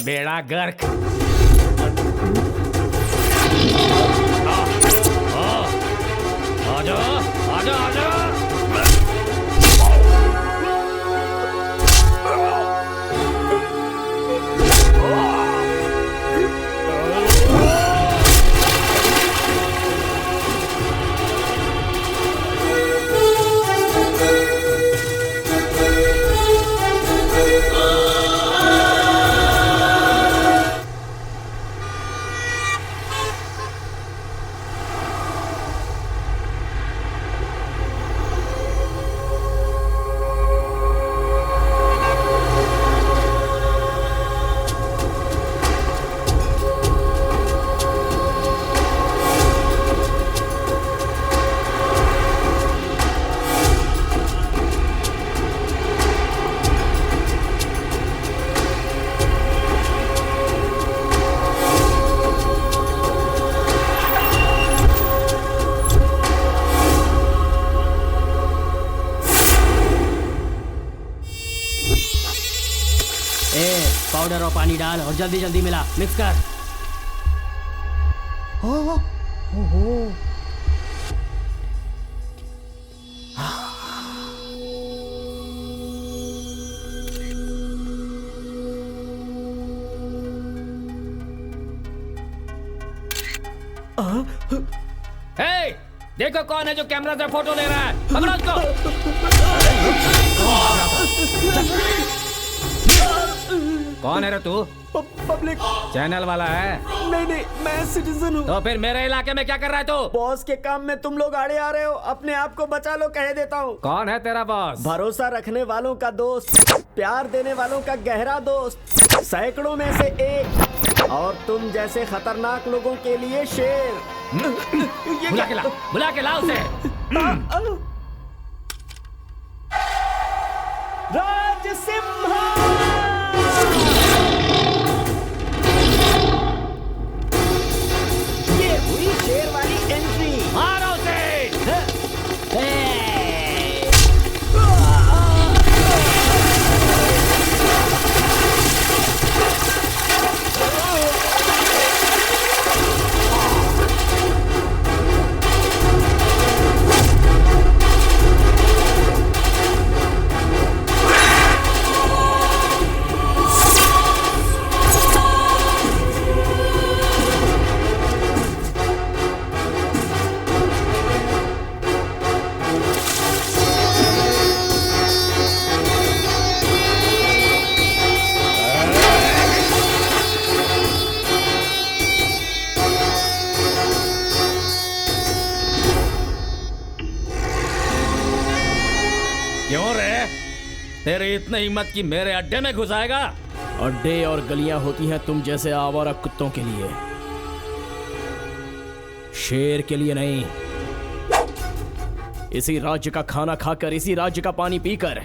बेड़ा गर्क। आजा आजा आजा। पाउडर और पानी डाल और जल्दी जल्दी मिला, मिक्स कर। हे, देखो कौन है जो कैमरा से फोटो ले रहा है। पकड़ो उसको। कौन है रे तू? पब्लिक चैनल वाला है? नहीं नहीं, मैं सिटीजन हूँ। तो फिर मेरे इलाके में क्या कर रहा है तू? बॉस के काम में तुम लोग आड़े आ रहे हो, अपने आप को बचा लो, कह देता हूँ। कौन है तेरा बॉस? भरोसा रखने वालों का दोस्त, प्यार देने वालों का गहरा दोस्त, सैकड़ों में से एक, और तुम जैसे खतरनाक लोगों के लिए शेर। बुला के ला उसे। राज सिम्हा। ये हुई शेर वाली एंट्री। मारो उसे। क्यों रे? तेरी इतनी हिम्मत की मेरे अड्डे में घुस आएगा? अड्डे और गलियां होती हैं तुम जैसे आवारा कुत्तों के लिए, शेर के लिए नहीं। इसी राज्य का खाना खाकर, इसी राज्य का पानी पीकर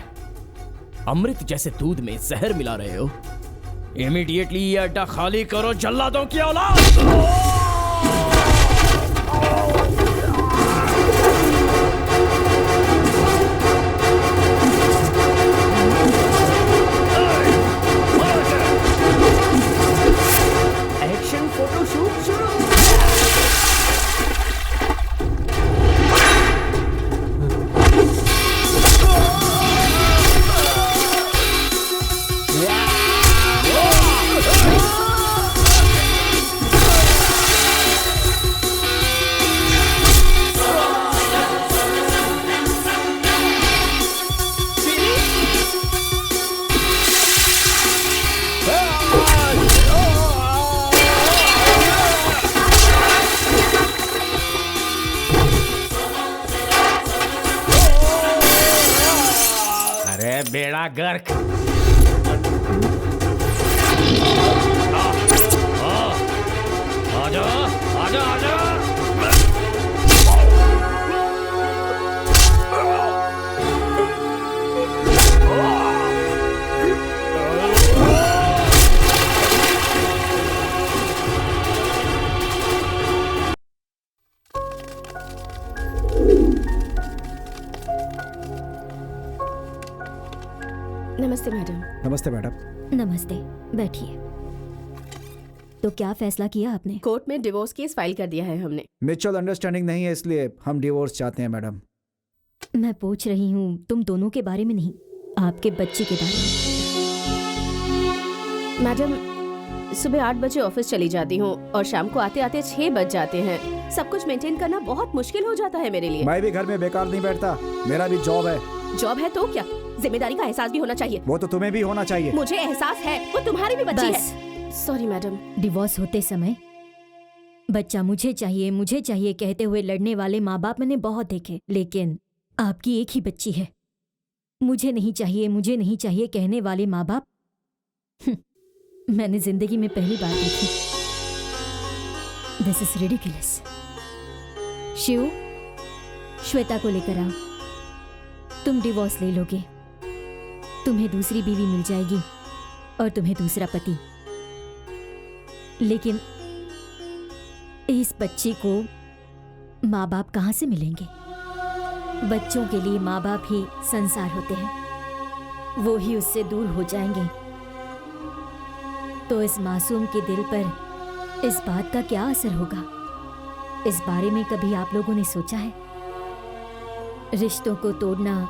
अमृत जैसे दूध में जहर मिला रहे हो। इमीडिएटली ये अड्डा खाली करो, जल्लादों की औलाद। एक्शन फोटो शूट शुरू। अरे बेड़ा गर्क। आजा आजा आजा। नमस्ते मैडम। नमस्ते मैडम। नमस्ते, बैठिए। तो क्या फैसला किया आपने? कोर्ट में डिवोर्स केस फाइल कर दिया है हमने। म्यूचुअल अंडरस्टैंडिंग नहीं है, इसलिए हम डिवोर्स चाहते हैं मैडम। मैं पूछ रही हूँ तुम दोनों के बारे में नहीं, आपके बच्चे के बारे में। मैडम, सुबह 8 बजे ऑफिस चली जाती हूँ और शाम को आते आते 6 बज जाते हैं। सब कुछ मेंटेन करना बहुत मुश्किल हो जाता है मेरे लिए। मैं भी घर में बेकार नहीं बैठता, मेरा भी जॉब है। जॉब है तो क्या, जिम्मेदारी का एहसास भी होना चाहिए। वो तो तुम्हें भी होना चाहिए। मुझे एहसास है, वो तुम्हारी भी बच्ची बस। है। Sorry madam. डिवोर्स होते समय बच्चा मुझे चाहिए कहते हुए लड़ने वाले माँ बाप मैंने बहुत देखे, लेकिन आपकी एक ही बच्ची है। मुझे नहीं चाहिए कहने वाले माँ बाप मैंने जिंदगी में पहली बार देखी। This is ridiculous. Shiv, Shweta को लेकर आओ। तुम डिवोर्स ले लोगे, तुम्हें दूसरी बीवी मिल जाएगी और तुम्हें दूसरा पति। लेकिन इस बच्चे को माँ बाप कहाँ से मिलेंगे? बच्चों के लिए माँ बाप ही संसार होते हैं, वो ही उससे दूर हो जाएंगे तो इस मासूम के दिल पर इस बात का क्या असर होगा? इस बारे में कभी आप लोगों ने सोचा है? रिश्तों को तोड़ना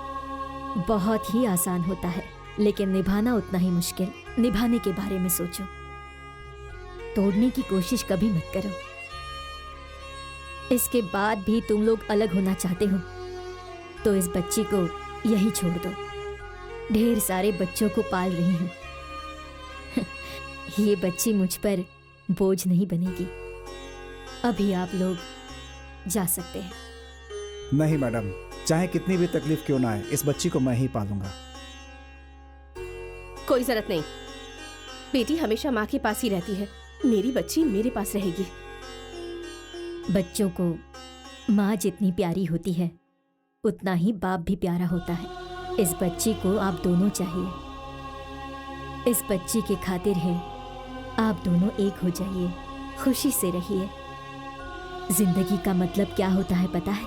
बहुत ही आसान होता है, लेकिन निभाना उतना ही मुश्किल। निभाने के बारे में सोचो, तोड़ने की कोशिश कभी मत करो। इसके बाद भी तुम लोग अलग होना चाहते हो तो इस बच्ची को यही छोड़ दो। ढेर सारे बच्चों को पाल रही हूं। ये बच्ची मुझ पर बोझ नहीं बनेगी। अभी आप लोग जा सकते हैं। नहीं मैडम, चाहे कितनी भी तकलीफ क्यों ना आए, इस बच्ची को मैं ही पालूंगा। कोई जरूरत नहीं, बेटी हमेशा माँ के पास ही रहती है। मेरी बच्ची मेरे पास रहेगी। बच्चों को माँ जितनी प्यारी होती है उतना ही बाप भी प्यारा होता है। इस बच्ची को आप दोनों चाहिए। इस बच्ची के खातिर है आप दोनों एक हो जाइए, खुशी से रहिए। जिंदगी का मतलब क्या होता है पता है?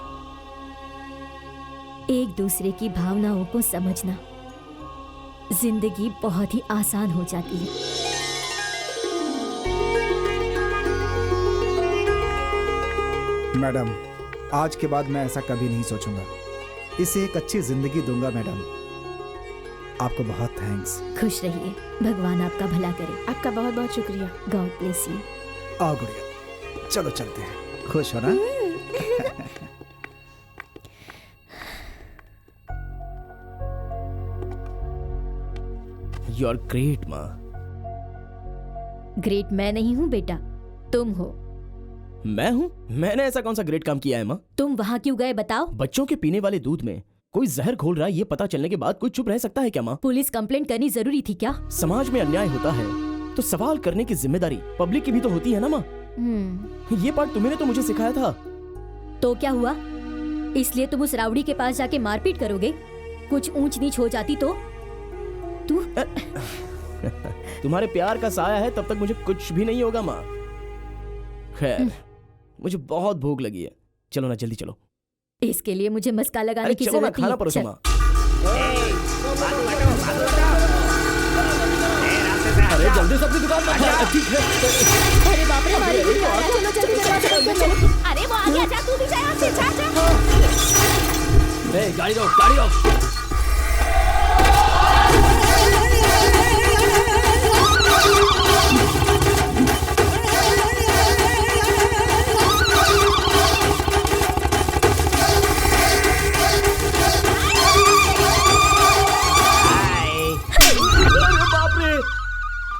एक दूसरे की भावनाओं को समझना। जिंदगी बहुत ही आसान हो जाती है। मैडम, आज के बाद मैं ऐसा कभी नहीं सोचूंगा। इसे एक अच्छी जिंदगी दूंगा मैडम। आपको बहुत थैंक्स। खुश रहिए, भगवान आपका भला करे। आपका बहुत बहुत शुक्रिया। God bless you. आओ गुड़िया, चलो चलते हैं। खुश हो ना? यू आर ग्रेट माँ। ग्रेट मैं नहीं हूँ बेटा, तुम हो। मैं हूँ? मैंने ऐसा कौन सा ग्रेट काम किया है माँ? तुम वहाँ क्यों गए बताओ? बच्चों के पीने वाले दूध में कोई जहर घोल रहा है, ये पता चलने के बाद कोई चुप रह सकता है क्या माँ? पुलिस कंप्लेंट करनी जरूरी थी क्या? समाज में अन्याय होता है तो सवाल करने की जिम्मेदारी पब्लिक की भी तो होती है ना माँ। ये पार्ट तुम्हें तो मुझे सिखाया था। तो क्या हुआ? इसलिए तुम उस रावड़ी के पास जाके मारपीट करोगे? कुछ ऊंच नीच हो जाती तो? तू तुम्हारे प्यार का साया है, तब तक मुझे कुछ भी नहीं होगा माँ। खैर, मुझे बहुत भूख लगी है, चलो ना जल्दी चलो। इसके लिए मुझे मस्का लगाने अरे की चलो ना, जरूरत नहीं खाना है। परोसो चल। माँ। अरे जल्दी से अपनी दुकान पर जा। ठीक है। अरे बाप रे, हमारे भी आ रहा है। चलो जल्दी दरवाजा बंद करो। अरे वो आ गया, जा तू भी जा यहाँ से, जा जा। ए, गाड़ी रोक, गाड़ी रोक।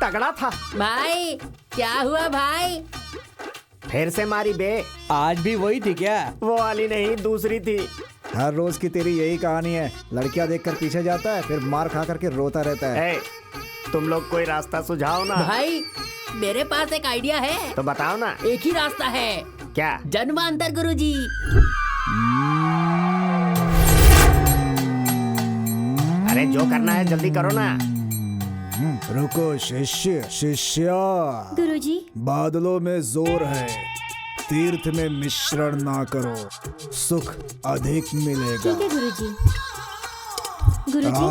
तगड़ा था। भाई क्या हुआ भाई? फिर से मारी बे। आज भी वही थी क्या? वो वाली नहीं, दूसरी थी। हर रोज की तेरी यही कहानी है। लड़कियां देखकर पीछे जाता है, फिर मार खा करके रोता रहता है। ए, तुम लोग कोई रास्ता सुझाओ ना। भाई मेरे पास एक आइडिया है। तो बताओ ना। एक ही रास्ता है। क्या? जन्मांतर गुरुजी। अरे जो करना है जल्दी करो ना। रुको शिष्य, गुरुजी। बादलों में जोर है, तीर्थ में मिश्रण ना करो, सुख अधिक मिलेगा। ठीक है गुरुजी। गुरुजी,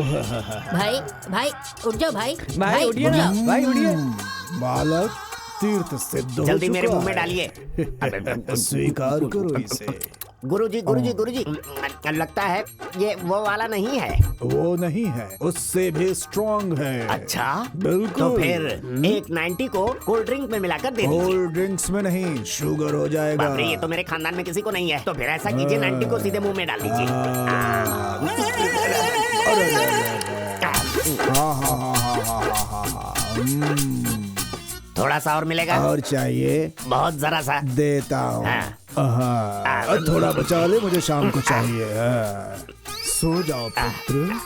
भाई भाई उठ जाओ भाई। भाई उठिए ना, भाई उठिए। बालक तीर्थ सिद्ध हो जल्दी मेरे चुका मुंह में है। डालिए। स्वीकार करो इसे। गुरुजी गुरुजी गुरुजी, लगता है ये वो वाला नहीं है। वो नहीं है, उससे भी स्ट्रॉन्ग है। अच्छा, बिल्कुल। तो फिर एक 90 को कोल्ड ड्रिंक में मिलाकर दे दीजिए। कोल्ड ड्रिंक्स में नहीं, शुगर हो जाएगा। बाप रे, ये तो मेरे खानदान में किसी को नहीं है। तो फिर ऐसा कीजिए, 90 को सीधे मुंह में डाल दीजिए। थोड़ा सा और मिलेगा? और चाहिए? बहुत जरा सा। देता हूँ। हाँ। थोड़ा बचा ले, मुझे शाम को चाहिए। सो जाओ पुत्र।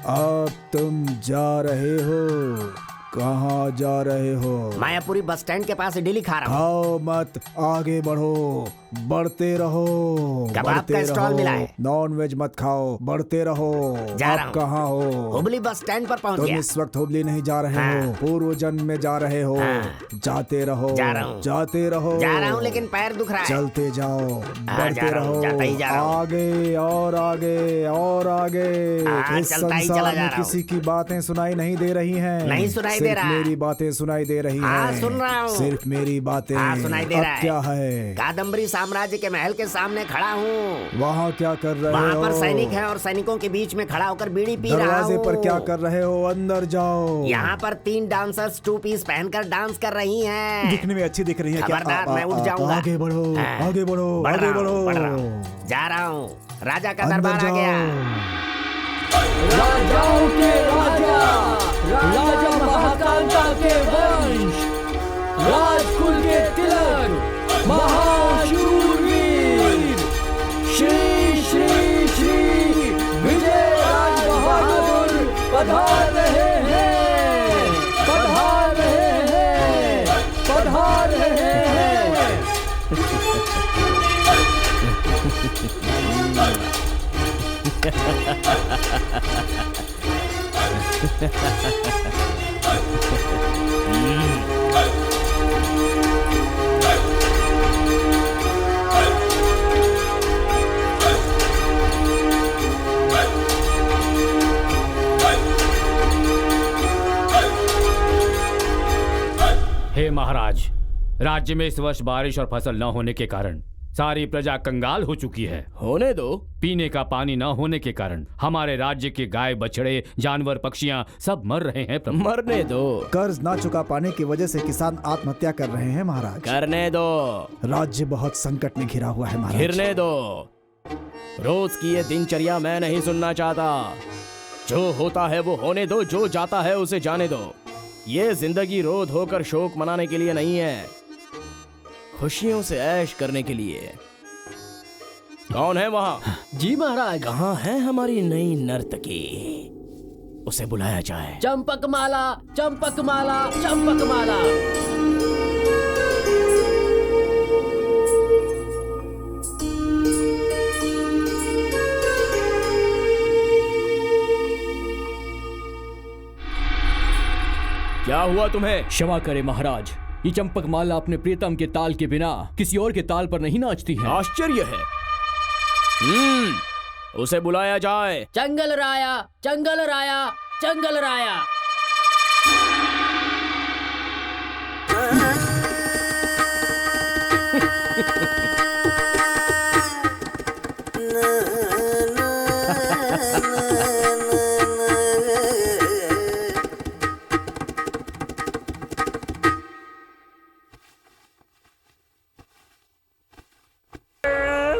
अब तुम जा रहे हो, कहाँ जा रहे हो? मायापुरी बस स्टैंड के पास इडली खा रहा हूँ। खाओ मत, आगे बढ़ो, बढ़ते रहो। कबाब बढ़ते का स्टॉल रहो। मिला है। नॉन वेज मत खाओ, बढ़ते रहो। जा रहा अब हूँ। कहाँ हो? हुबली बस स्टैंड पर पहुँच तुम गया। इस वक्त हुबली नहीं जा रहे हाँ। हो, पूर्व जन्म में जा रहे हो। हाँ। जाते रहो, जा रहा हूँ। जाते रहो। जा रहा हूँ, लेकिन पैर दुख रहा है। चलते जाओ, जा बढ़ते रहा हूँ, रहो। जाता ही जा रहा हूँ। आगे और आगे और आगे। इस चलता ही चला संसार जा में रहा हूँ। किसी की बातें सुनाई नहीं दे रही हैं। नहीं सुनाई दे सिर्फ रहा। मेरी बातें सुनाई दे रही हाँ, हैं। सुन रहा हूँ। सिर्फ मेरी बातें। हाँ, सुनाई दे अब रहा है। क्या है? कादम्बरी साम्राज्य के महल के सामने खड़ा हूँ। वहाँ क्या कर रहे हो? वहाँ पर सैनिक हैं और सैनिकों के बीच में खड़ा होकर बीड़ी पी रहा दरवाजे हूँ। पर क्या कर रहे हो? अंदर जाओ। यहाँ पर 3 डांसर्स 2 पीस पहनकर डांस कर रही हैं। दिखने में अच्छी दिख रही है क्या? खबरदार, मैं उठ जाऊंगा। आगे बढ़ो, हाँ, आगे बढ़ो, बढ़ आगे रहा हूँ, बढ़ो। बढ़ रहा हूँ। जा रहा हूँ, राजा का अंदर दरबार आ जाओ। गया। राजाओं के राजा, राजा महाकांता के वंश, राजकुल के तिलक, महाशूरवीर, श्री श्री श्री विजय राज बहादुर पधार रहे हैं, पधार रहे हैं, पधार रहे हैं। हे महाराज, राज्य में इस वर्ष बारिश और फसल न होने के कारण सारी प्रजा कंगाल हो चुकी है। होने दो। पीने का पानी न होने के कारण हमारे राज्य के गाय बछड़े जानवर पक्षियां सब मर रहे हैं प्रभु। मरने दो, कर्ज ना चुका पाने की वजह से किसान आत्महत्या कर रहे हैं महाराज। करने दो, राज्य बहुत संकट में घिरा हुआ है महाराज। घिरने दो। रोज की ये दिनचर्या मैं नहीं सुनना चाहता। जो होता है वो होने दो, जो जाता है उसे जाने दो। ये जिंदगी रो धोकर शोक मनाने के लिए नहीं है, खुशियों से ऐश करने के लिए। कौन है वहाँ? जी महाराज। कहाँ है हमारी नई नर्तकी? उसे बुलाया जाए। चंपक माला, चंपक माला, चंपक माला। क्या हुआ तुम्हें? क्षमा करे महाराज, ये चंपक माला अपने प्रियतम के ताल के बिना किसी और के ताल पर नहीं नाचती है। आश्चर्य है। उसे बुलाया जाए। जंगल राया, जंगल राया, जंगल राया।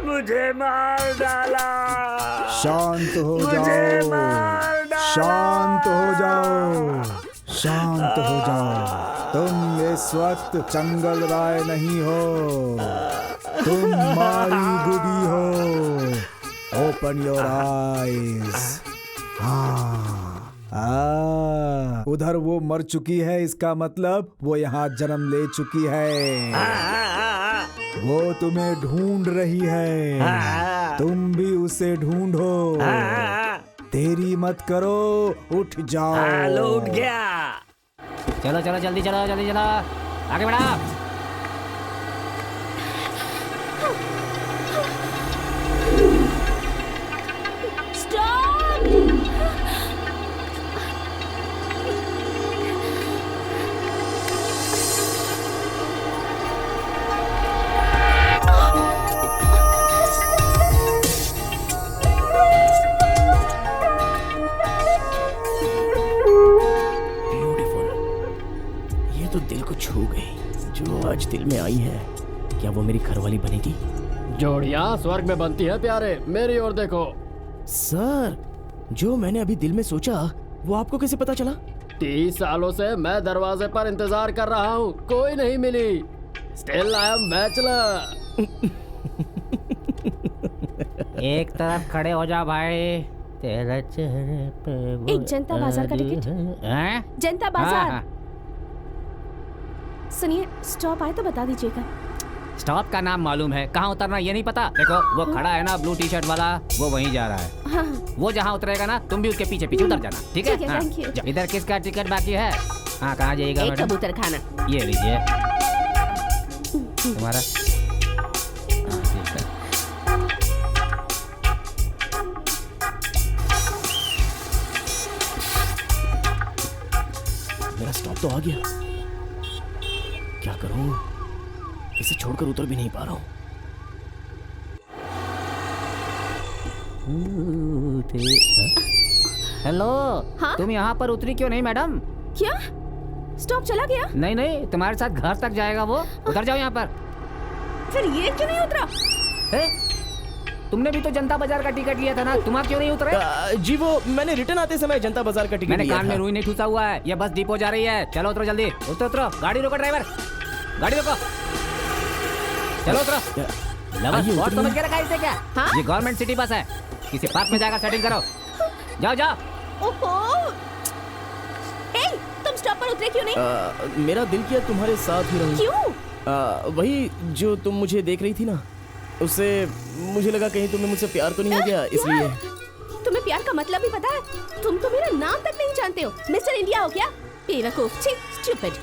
मुझे मार डाला। शांत हो जाओ, शांत हो जाओ, शांत हो जाओ। तुम इस वक्त चंगल राय नहीं हो, तुम मारी गुडी हो। Open your eyes. उधर वो मर चुकी है, इसका मतलब वो यहाँ जन्म ले चुकी है। वो तुम्हें ढूंढ रही है, तुम भी उसे ढूंढो। देरी मत करो, उठ जाओ। लो, उठ गया। चलो चलो जल्दी चलो, जल्दी चलो, आगे बढ़ा। आज दिल में आई है, क्या वो मेरी घरवाली बनेगी? जोड़ियां स्वर्ग में बनती है प्यारे, मेरी ओर देखो। सर, जो मैंने अभी दिल में सोचा वो आपको कैसे पता चला? 30 सालों से मैं दरवाजे पर इंतजार कर रहा हूँ, कोई नहीं मिली। Still I am bachelor. एक तरफ खड़े हो जा भाई, तेरे चेहरे पे वो एक जनता बाजार का टिकट। हैं? जनता हाँ, बाजार। हाँ। सुनिए, स्टॉप आए तो बता दीजिएगा। स्टॉप का नाम मालूम है, कहाँ उतरना ये नहीं पता? देखो वो खड़ा है ना ब्लू टी शर्ट वाला, वो वहीं जा रहा है। हाँ, वो जहाँ उतरेगा ना तुम भी उसके पीछे पीछे उतर जाना, ठीक है? ठीक है, हाँ। thank you। जाओ। इधर किसका टिकट बाकी है? हाँ, कहाँ जाइएगा एक मैडम? कबूतर खाना। ये लीजिए तुम्हारा। हाँ, ठीक है। मेरा स्टॉप तो आ गया, क्या करूं? इसे छोड़कर उतर भी नहीं पा रहा हूं। हेलो। हाँ? तुम यहाँ पर उतरी क्यों नहीं मैडम? क्या? स्टॉप चला गया? नहीं नहीं, तुम्हारे साथ घर तक जाएगा वो, उतर जाओ यहाँ पर। फिर ये क्यों नहीं उतरा? तुमने भी तो जनता बाजार का टिकट लिया था ना, तुम क्यों नहीं उतरे? जी वो मैंने रिटर्न आते समय जनता बाजार का टिकट मैंने लिया कान था। में रुई नहीं ठूसा हुआ है, ये बस डिपो जा रही है। चलो उतरो जल्दी, उतरो उतरो। गाड़ी रोको ड्राइवर, गाड़ी रोको, चलो उतरो। आइए, बहुत उतरिए। समझ के रखा इसे क्या? हाँ? ये गवर्नमेंट सिटी बस है, किसी पार्क में जाकर सेटिंग करो। जाओ जाओ। ओहो! ए, तुम स्टॉप पर उतरे क्यों नहीं? मेरा दिल किया तुम्हारे साथ ही रहूं। क्यों? वही जो तुम मुझे देख रही थी ना, उससे मुझे लगा कहीं तुम्हें मुझसे प्यार तो नहीं हो गया, इसलिए। तुम्हें प्यार का मतलब भी पता है? तुम तो मेरा नाम तक नहीं जानते हो। मिस्टर इंडिया हो क्या? बेवकूफ, छी, स्टूपिड।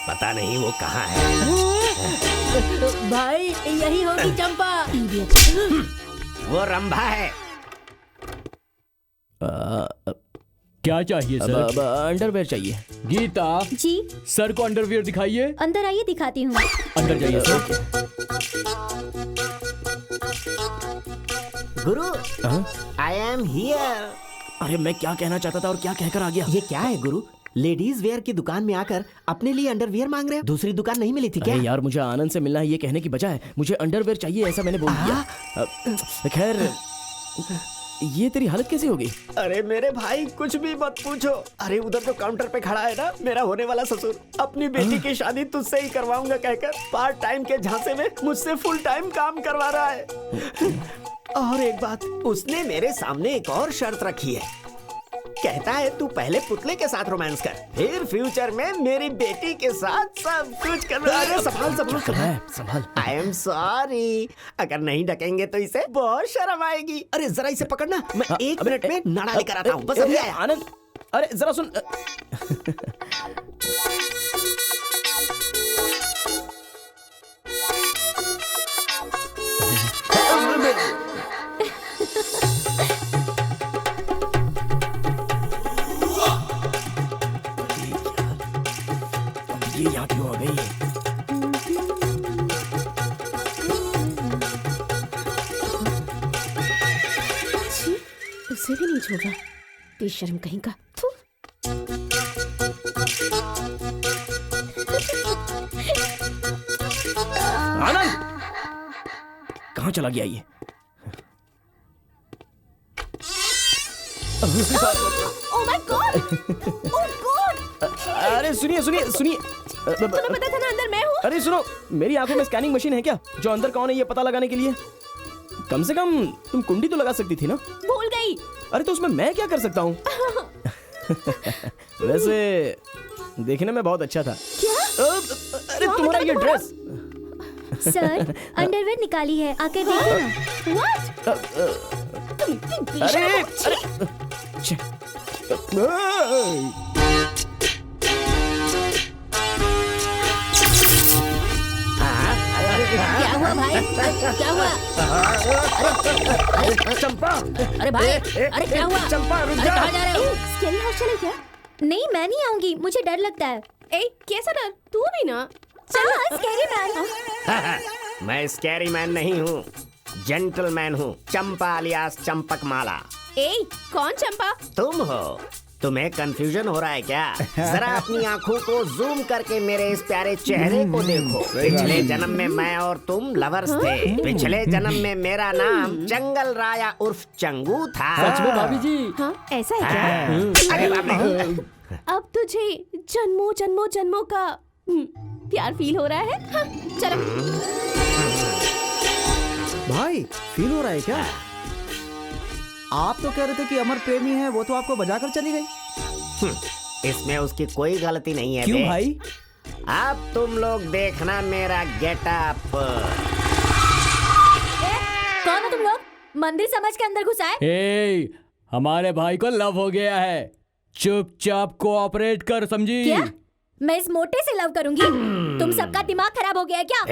पता नहीं वो कहाँ है। भाई यही होगी चंपा। वो रंभा है। क्या चाहिए सर? अंडरवेयर चाहिए। गीता, जी सर को अंडरवियर दिखाइए। अंदर आइए, दिखाती हूँ। अंदर जाइए सर। गुरु, हाँ? I am here. अरे मैं क्या कहना चाहता था और क्या कहकर आ गया? ये क्या है गुरु? लेडीज वेयर की दुकान में आकर अपने लिए अंडरवियर मांग रहे हो? दूसरी दुकान नहीं मिली थी क्या? अरे यार, मुझे आनंद से मिलना है ये कहने की बजाय मुझे अंडरवेयर चाहिए ऐसा मैंने बोल दिया। खैर, ये तेरी हालत कैसी होगी? अरे मेरे भाई, कुछ भी मत पूछो। अरे उधर जो काउंटर पे खड़ा है ना, मेरा होने वाला ससुर, अपनी बेटी की शादी तुझसे ही करवाऊंगा कहकर पार्ट टाइम के झांसे में मुझसे फुल टाइम काम करवा रहा है। और एक बात, उसने मेरे सामने एक और शर्त रखी है। कहता है तू पहले पुतले के साथ रोमांस कर, फिर फ्यूचर में मेरी बेटी के साथ सब कुछ करना। अरे संभाल संभाल। आई एम सॉरी, अगर नहीं ढकेंगे तो इसे बहुत शर्म आएगी। अरे जरा इसे पकड़ना, मैं 1 मिनट में नाड़ा लेकर आता हूँ। बस अभी आया। आनंद, अरे जरा सुन। ये यहाँ क्यों आ गई? छी, उसे भी नहीं छोड़ा। बेशर्म कहीं का। थू। आनंद, कहाँ चला गया ये? Oh my God! Oh God! अरे सुनिए सुनिए सुनिए। तुम्हें पता था ना अंदर मैं हूँ? अरे सुनो, मेरी आंखों में स्कैनिंग मशीन है क्या जो अंदर कौन है ये पता लगाने के लिए? कम से कम तुम कुंडी तो लगा सकती थी ना? भूल गई। अरे तो उसमें मैं क्या कर सकता हूँ? वैसे देखने में बहुत अच्छा था। क्या? अरे तुम्हारा ये ड्रेस। सर, अंडरवेयर निकाली है, आकर देखिए ना। What? तुम इतनी अरे बेशर्म हो। छी। छे। क्या हुआ भाई? क्या हुआ? चंपा, अरे भाई, अरे क्या हुआ? चंपा रुक अरे जा। कहाँ जा रहे हो? स्कैरी हाउस चले क्या? नहीं, मैं नहीं आऊंगी, मुझे डर लगता है। ए, कैसा डर? तू भी ना। हाँ, स्कैरी मैन। मैं स्कैरी मैन नहीं हूँ, जेंटलमैन हूँ। चंपा अलियास चंपक माला। ए, कौन चंपा? तुम हो। तुम्हें कंफ्यूजन हो रहा है क्या? जरा अपनी आंखों को जूम करके मेरे इस प्यारे चेहरे को देखो। पिछले जन्म में मैं और तुम लवर्स थे। पिछले जन्म में मेरा नाम जंगल राया उर्फ चंगू था। सच में भाभी जी? हाँ, ऐसा है क्या? अरे बाप रे। अब तुझे जन्मों जन्मों जन्मों का प्यार फील हो रहा है? हाँ, चलो। भाई फील हो रहा है क्या? आप तो कह रहे थे कि अमर प्रेमी है, वो तो आपको बजाकर चली गई। इसमें उसकी कोई गलती नहीं है। क्यों भाई? अब तुम लोग देखना मेरा गेटअप। कौन हो तुम लोग? मंदिर समझ के अंदर घुसा है? ए, हमारे भाई को लव हो गया है, चुपचाप कोऑपरेट कर, समझी? क्या? मैं इस मोटे से लव करूंगी? तुम सबका दिमाग खराब हो गया है क्या?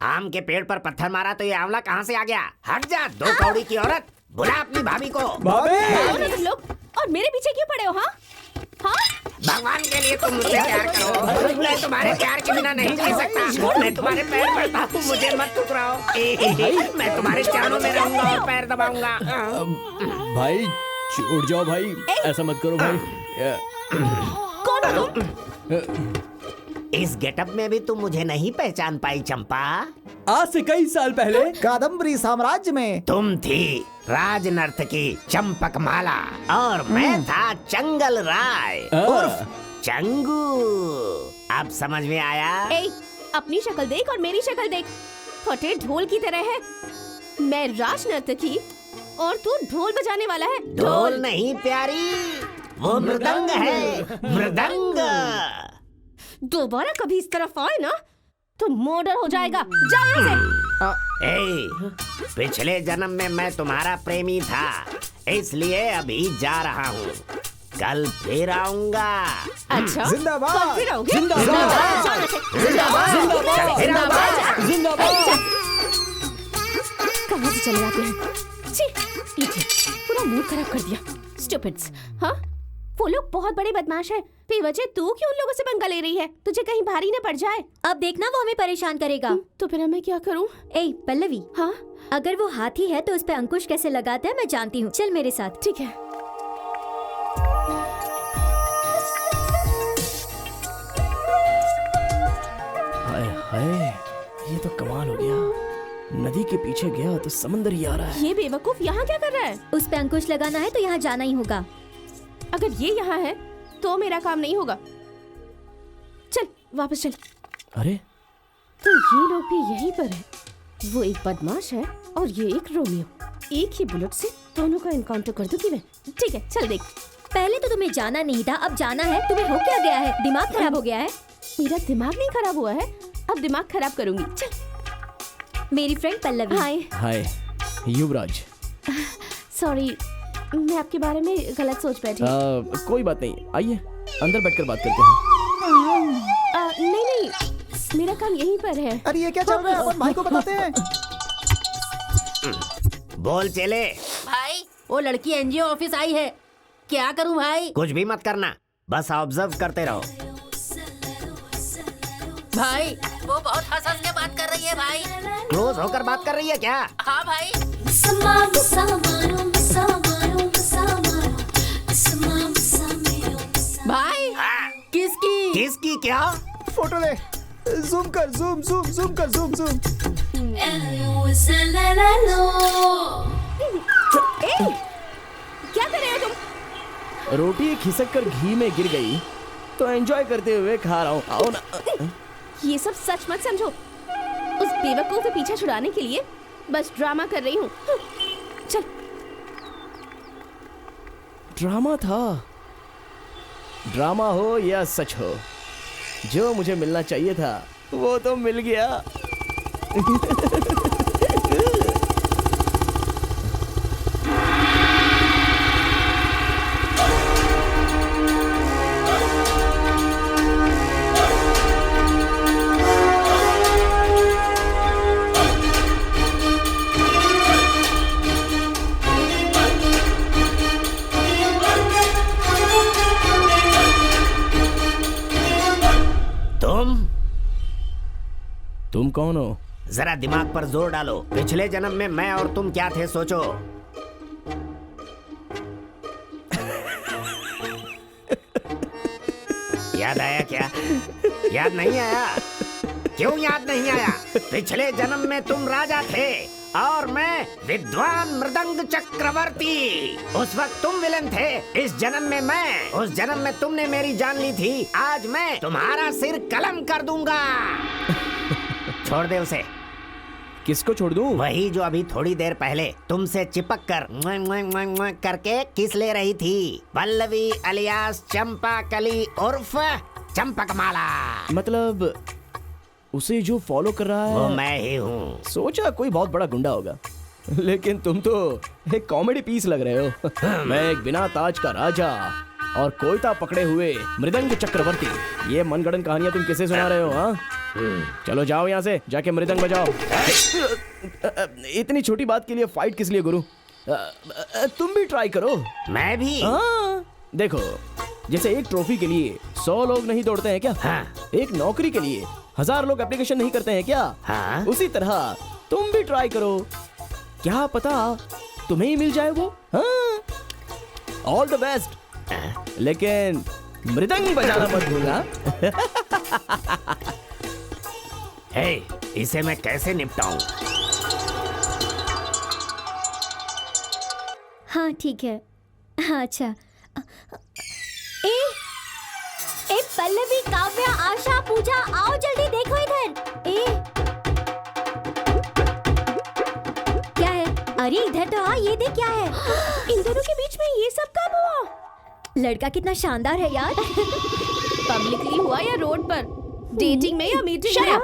आम के पेड़ पर पत्थर मारा तो ये आंवला कहाँ से आ गया? हट जा, दो कौड़ी की औरत। बुला अपनी भाभी को। कौन हो तुम लोग और मेरे पीछे क्यों पड़े हो? हाँ हाँ, भगवान के लिए तुम मुझसे प्यार करो। मैं तुम्हारे प्यार के बिना नहीं जी सकता। मैं तुम्हारे पैर पड़ता हूँ, मुझे मत ठुकराओ। मैं तुम्हारे चरणों में रहूंगा और पैर दबाऊंगा। भाई उठ जाओ भाई, ऐसा मत करो भाई। कौन हो तुम? इस गेटअप में भी तुम मुझे नहीं पहचान पाई चंपा? आज से कई साल पहले कादम्बरी साम्राज्य में तुम थी राज नर्तकी चंपक माला और मैं था चंगल राय उर्फ चंगू। अब समझ में आया? अपनी शक्ल देख और मेरी शक्ल देख, फटे ढोल की तरह है। मैं राज नर्तकी और तू ढोल बजाने वाला है। ढोल नहीं प्यारी, वो मृदंग है, मृदंग। दोबारा कभी इस तरफ आए ना तो मर्डर हो जाएगा। जा यहाँ से। पिछले जन्म में मैं तुम्हारा प्रेमी था, इसलिए अभी जा रहा हूँ। कल फिर आऊंगा। अच्छा, जिंदाबाद। कल फिर आओगे? जिंदाबाद। कहाँ से चले आते हैं? छी, पूरा मूड खराब कर दिया। स्टूपिड्स। हाँ, वो लोग बहुत बड़े बदमाश हैं। बेवजह तू क्यों उन लोगों से पंगा ले रही है? तुझे कहीं भारी न पड़ जाए। अब देखना वो हमें परेशान करेगा। तो फिर मैं क्या करूं? पल्लवी, हाँ, अगर वो हाथी है तो उस पे अंकुश कैसे लगाते हैं मैं जानती हूँ। चल मेरे साथ। ठीक है। हाय हाय, ये तो कमाल हो गया। नदी के पीछे गया तो समंदर ही आ रहा है। ये बेवकूफ यहाँ क्या कर रहा है? उस पे अंकुश लगाना है तो यहाँ जाना ही होगा। अगर ये यहाँ है तो मेरा काम नहीं होगा। चल वापस चल। अरे तो ये लोग भी यहीं पर है। वो एक बदमाश है और ये एक रोमियो। एक ही बुलेट से दोनों का एनकाउंटर कर दूंगी मैं। ठीक है, चल देख। पहले तो तुम्हें जाना नहीं था, अब जाना है। तुम्हें हो क्या गया है? दिमाग खराब हो गया है? मेरा दिमाग नहीं खराब हुआ है, अब दिमाग खराब करूंगी। चल। मेरी फ्रेंड पल्लवी। हाय। हाय युवराज। सॉरी, मैं आपके बारे में गलत सोच बैठी। कोई बात नहीं, आइए अंदर बैठकर बात करते हैं। नहीं, मेरा काम यहीं पर है। अरे ये क्या चल रहा है? अपन भाई को बताते हैं। बोल चले। भाई, वो लड़की एनजीओ ऑफिस आई है, क्या करूं भाई? कुछ भी मत करना, बस ऑब्जर्व करते रहो। भाई, वो बहुत हंस के बात कर रही है भाई। क्लोज होकर बात कर रही है क्या? हाँ भाई। भाई, किसकी क्या? फोटो ले, जूम कर, जूम जूम जूम कर, जूम जूम। क्या कर रहे हो तुम? रोटी खिसक कर घी में गिर गई तो एंजॉय करते हुए खा रहा हूँ। आओ ना। ये सब सच मत समझो। उस बेवकूफ के पीछे छुड़ाने के लिए बस ड्रामा कर रही हूँ। चल। ड्रामा था। ड्रामा हो या सच हो, जो मुझे मिलना चाहिए था वो तो मिल गया। तुम कौन हो? जरा दिमाग पर जोर डालो। पिछले जन्म में मैं और तुम क्या थे, सोचो। याद आया क्या? याद नहीं आया? क्यों याद नहीं आया? पिछले जन्म में तुम राजा थे और मैं विद्वान मृदंग चक्रवर्ती। उस वक्त तुम विलन थे, इस जन्म में मैं। उस जन्म में तुमने मेरी जान ली थी, आज मैं तुम्हारा सिर कलम कर दूंगा। छोड़ दे उसे। किसको छोड़ दूं? वही जो अभी थोड़ी देर पहले तुमसे चिपक कर करके किस ले रही थी। पल्लवी अलियास चंपा कली उर्फ चंपकमाला। मतलब उसे जो फॉलो कर रहा है वो मैं ही हूँ। सोचा कोई बहुत बड़ा गुंडा होगा, लेकिन तुम तो एक कॉमेडी पीस लग रहे हो। मैं एक बिना ताज का राजा और कोयता पकड़े हुए मृदंग चक्रवर्ती। ये मनगढ़ंत कहानियां तुम किसे सुना रहे हो? हाँ, चलो जाओ यहाँ से, जाके मृदंग बजाओ। इतनी छोटी बात के लिए फाइट किस लिए गुरु? तुम भी ट्राई करो। मैं भी? हाँ, देखो, जैसे एक ट्रॉफी के लिए 100 लोग नहीं दौड़ते हैं क्या? हाँ। एक नौकरी के लिए 1000 लोग एप्लीकेशन नहीं करते हैं क्या? हाँ। उसी तरह तुम भी ट्राई करो, क्या पता तुम्हें ही मिल जाए वो। हाँ, ऑल द बेस्ट। लेकिन मृदंग बजाना मत भूलना। हे, इसे मैं कैसे निपटाऊं? हाँ ठीक है। हाँ अच्छा। ए पल्लवी, काव्या, आशा, पूजा, आओ जल्दी देखो इधर। क्या है? अरे इधर तो आ, ये देख क्या है। इन दोनों के बीच में ये सब कब हुआ? लड़का कितना शानदार है यार। पब्लिकली हुआ या रोड पर? डेटिंग में या मीटिंग में?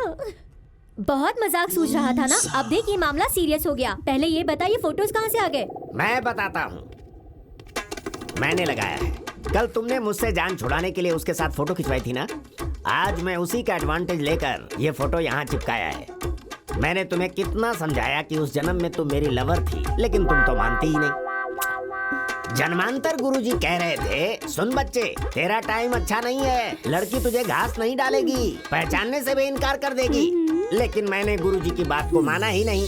बहुत मजाक सूझ रहा था ना। अब देख ये मामला सीरियस हो गया। पहले ये बता, ये फोटोज कहाँ से आ गए? मैं बताता हूँ, मैंने लगाया है। कल तुमने मुझसे जान छुड़ाने के लिए उसके साथ फोटो खिंचवाई थी ना, आज मैं उसी का एडवांटेज लेकर ये फोटो यहाँ चिपकाया है। मैंने तुम्हें कितना समझाया कि उस जन्म में तुम मेरी लवर थी, लेकिन तुम तो मानती ही नहीं। जन्मांतर गुरुजी कह रहे थे, सुन बच्चे, तेरा टाइम अच्छा नहीं है, लड़की तुझे घास नहीं डालेगी, पहचानने से भी इनकार कर देगी। लेकिन मैंने गुरुजी की बात को माना ही नहीं।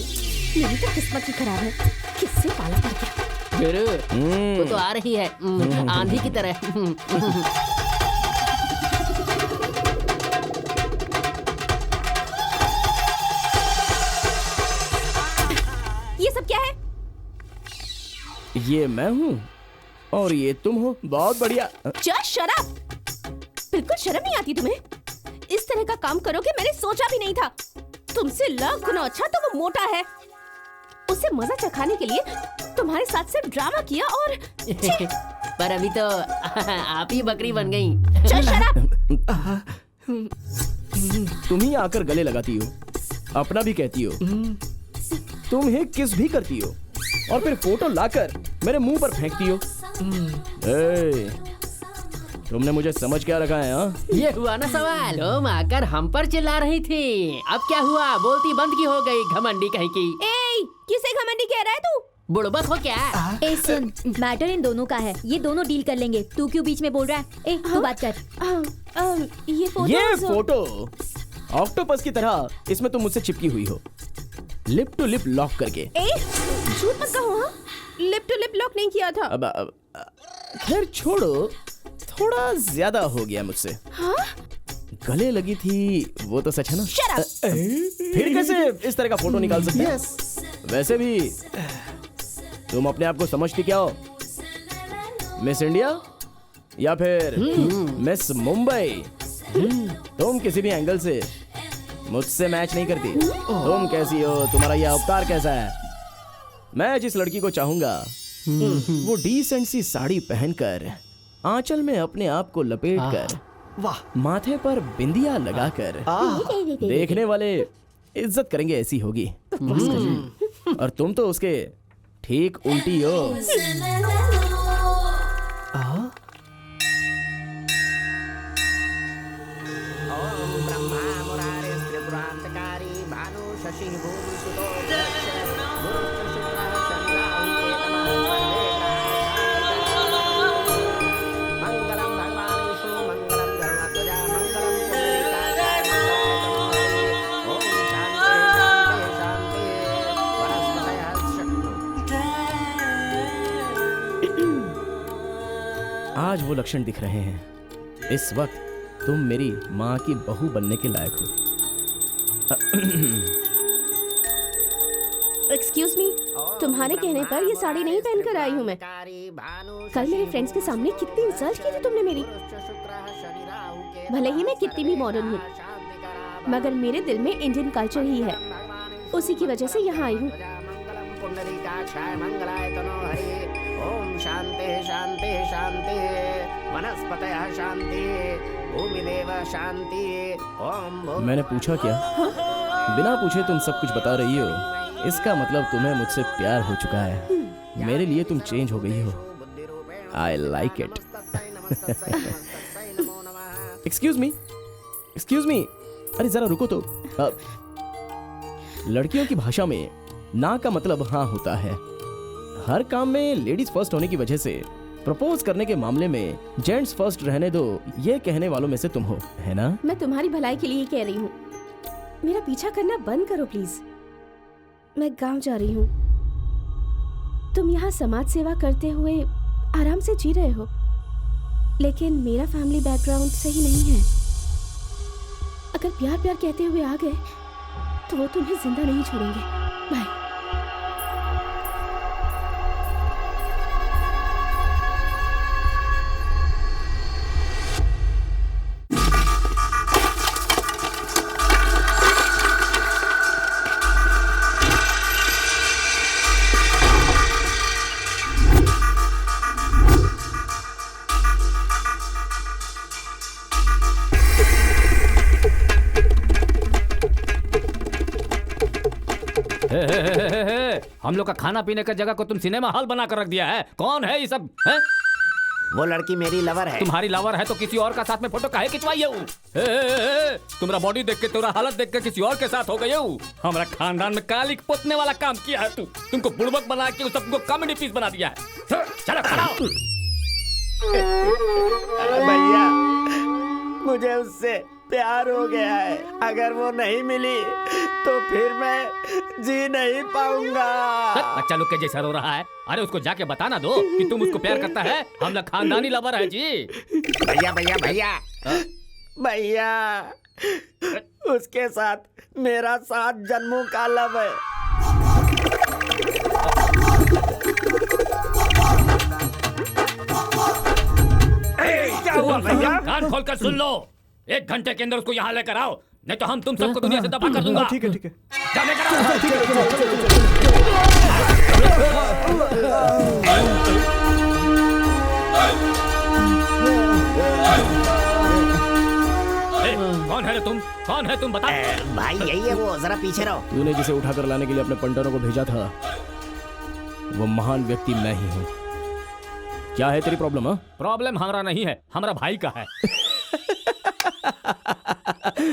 मेरी तो किस्मत ही खराब है, किससे पाला पड़ गया। गुरु, वो तो आ रही है आंधी की तरह। ये सब क्या है? ये मैं हूँ और ये तुम हो। बहुत बढ़िया। Just shut up. बिल्कुल शर्म नहीं आती तुम्हें? इस तरह का काम करोगे मैंने सोचा भी नहीं था। तुमसे लाख गुना अच्छा तो वो मोटा है। उसे मजा चखाने के लिए तुम्हारे साथ सिर्फ ड्रामा किया और पर अभी तो आप ही बकरी बन गई। Just shut up. तुम ही आकर गले लगाती हो, अपना भी कहती हो, तुम ही किस भी करती हो और फिर फोटो लाकर मेरे मुंह पर फेंकती हो। तुमने मुझे समझ क्या रखा है? हाँ, ये हुआ ना सवाल। तुम आकर हम पर चिल्ला रही थी, अब क्या हुआ? बोलती बंद की हो गई, घमंडी कहीं की। किसे घमंडी कह रहा है तू? बुड़बक हो क्या? ए सुन, मैटर इन दोनों का है, ये दोनों डील कर लेंगे। तू क्यों बीच में बोल रहा है? ए तू बात कर। ये फोटो ऑक्टोपस की तरह इसमें तुम मुझसे चिपकी हुई हो, लिप टू लिप लॉक करके। झूठ मत कहो। हाँ, लिप टू लिप लॉक नहीं किया था। अब खैर छोड़ो, थोड़ा ज्यादा हो गया मुझसे। हाँ? गले लगी थी वो तो सच है ना? Shut up! फिर कैसे इस तरह का फोटो निकाल सकते हैं? वैसे भी तुम अपने आप को समझती क्या हो? मिस इंडिया या फिर मिस मुंबई? तुम किसी भी एंगल से मुझसे मैच नहीं करती। तुम कैसी हो, तुम्हारा यह अवतार कैसा है? मैं जिस लड़की को चाहूंगा वो डिसेंट सी साड़ी पहनकर, आंचल में अपने आप को लपेट कर, वाह, माथे पर बिंदिया लगाकर देखने वाले इज्जत करेंगे, ऐसी होगी। और तुम तो उसके ठीक उल्टी हो। आज वो लक्षण दिख रहे हैं। इस वक्त तुम मेरी माँ की बहू बनने के लायक हो। एक्सक्यूज मी, तुम्हारे कहने पर ये साड़ी नहीं पहनकर आई हूँ मैं। कल मेरे फ्रेंड्स के सामने कितनी इंसल्ट की थी तुमने मेरी। भले ही मैं कितनी भी मॉडर्न हूँ, मगर मेरे दिल में इंडियन कल्चर ही है, उसी की वजह से यहाँ आई हूँ। ओम शांति शांति शांति, वनस्पतयः शांति, भूमिदेव शांति। ओम मैंने पूछा क्या? बिना पूछे तुम सब कुछ बता रही हो, इसका मतलब तुम्हें मुझसे प्यार हो चुका है। मेरे लिए तुम चेंज हो गई हो। I like it. Excuse me, अरे जरा रुको तो। लड़कियों की भाषा में ना का मतलब हाँ होता है। हर काम में लेडीज फर्स्ट होने की वजह से प्रपोज करने के मामले में जेंट्स फर्स्ट रहने दो, ये कहने वालों में से तुम हो, है ना? मैं तुम्हारी भलाई के लिए कह रही हूँ, मेरा पीछा करना बंद करो प्लीज। मैं गांव जा रही हूँ। तुम यहाँ समाज सेवा करते हुए आराम से जी रहे हो, लेकिन मेरा फैमिली बैकग्राउंड सही नहीं है। अगर प्यार प्यार कहते हुए आ गए तो वो तुम्हें जिंदा नहीं छोड़ेंगे। बाय। हम लोग का खाना पीने का जगह को तुम सिनेमा हॉल बना कर रख दिया है। कौन है ये सब है? वो लड़की मेरी लवर है। तुम्हारी लवर है तो किसी और का साथ में फोटो काहे खिंचवाई है? तुम्हारा बॉडी देख के, तुम्हारा हालत देख के किसी और के साथ हो गई हो। हमारा खानदान में कालिक पोतने वाला काम किया है तू। तुमको बुड़बक बना के सबको कॉमेडी पीस बना दिया है। चलो खड़ा। भैया, मुझे उससे प्यार हो गया है। अगर वो नहीं मिली तो फिर मैं जी नहीं पाऊंगा। बच्चा लोग के जैसा रो रहा है। अरे उसको जाके बताना दो कि तुम उसको प्यार करता है। हम लोग खानदानी लवर है जी। भैया भैया भैया भैया, उसके साथ मेरा 7 जन्मों का लव है। क्या हुआ भैया? कान खोलकर सुन लो। 1 घंटे के अंदर उसको यहाँ लेकर आओ, नहीं तो हम तुम सबको दुनिया से दफा कर दूंगा। ठीक है जा लेकर आओ। कौन है रे तुम? कौन है तुम बता। भाई यही है वो, जरा पीछे रहो। तूने जिसे उठाकर लाने के लिए अपने पंटरों को भेजा था, वो महान व्यक्ति मैं ही हूँ। क्या है तेरी प्रॉब्लम? प्रॉब्लम हमारा नहीं है, हमारा भाई का है।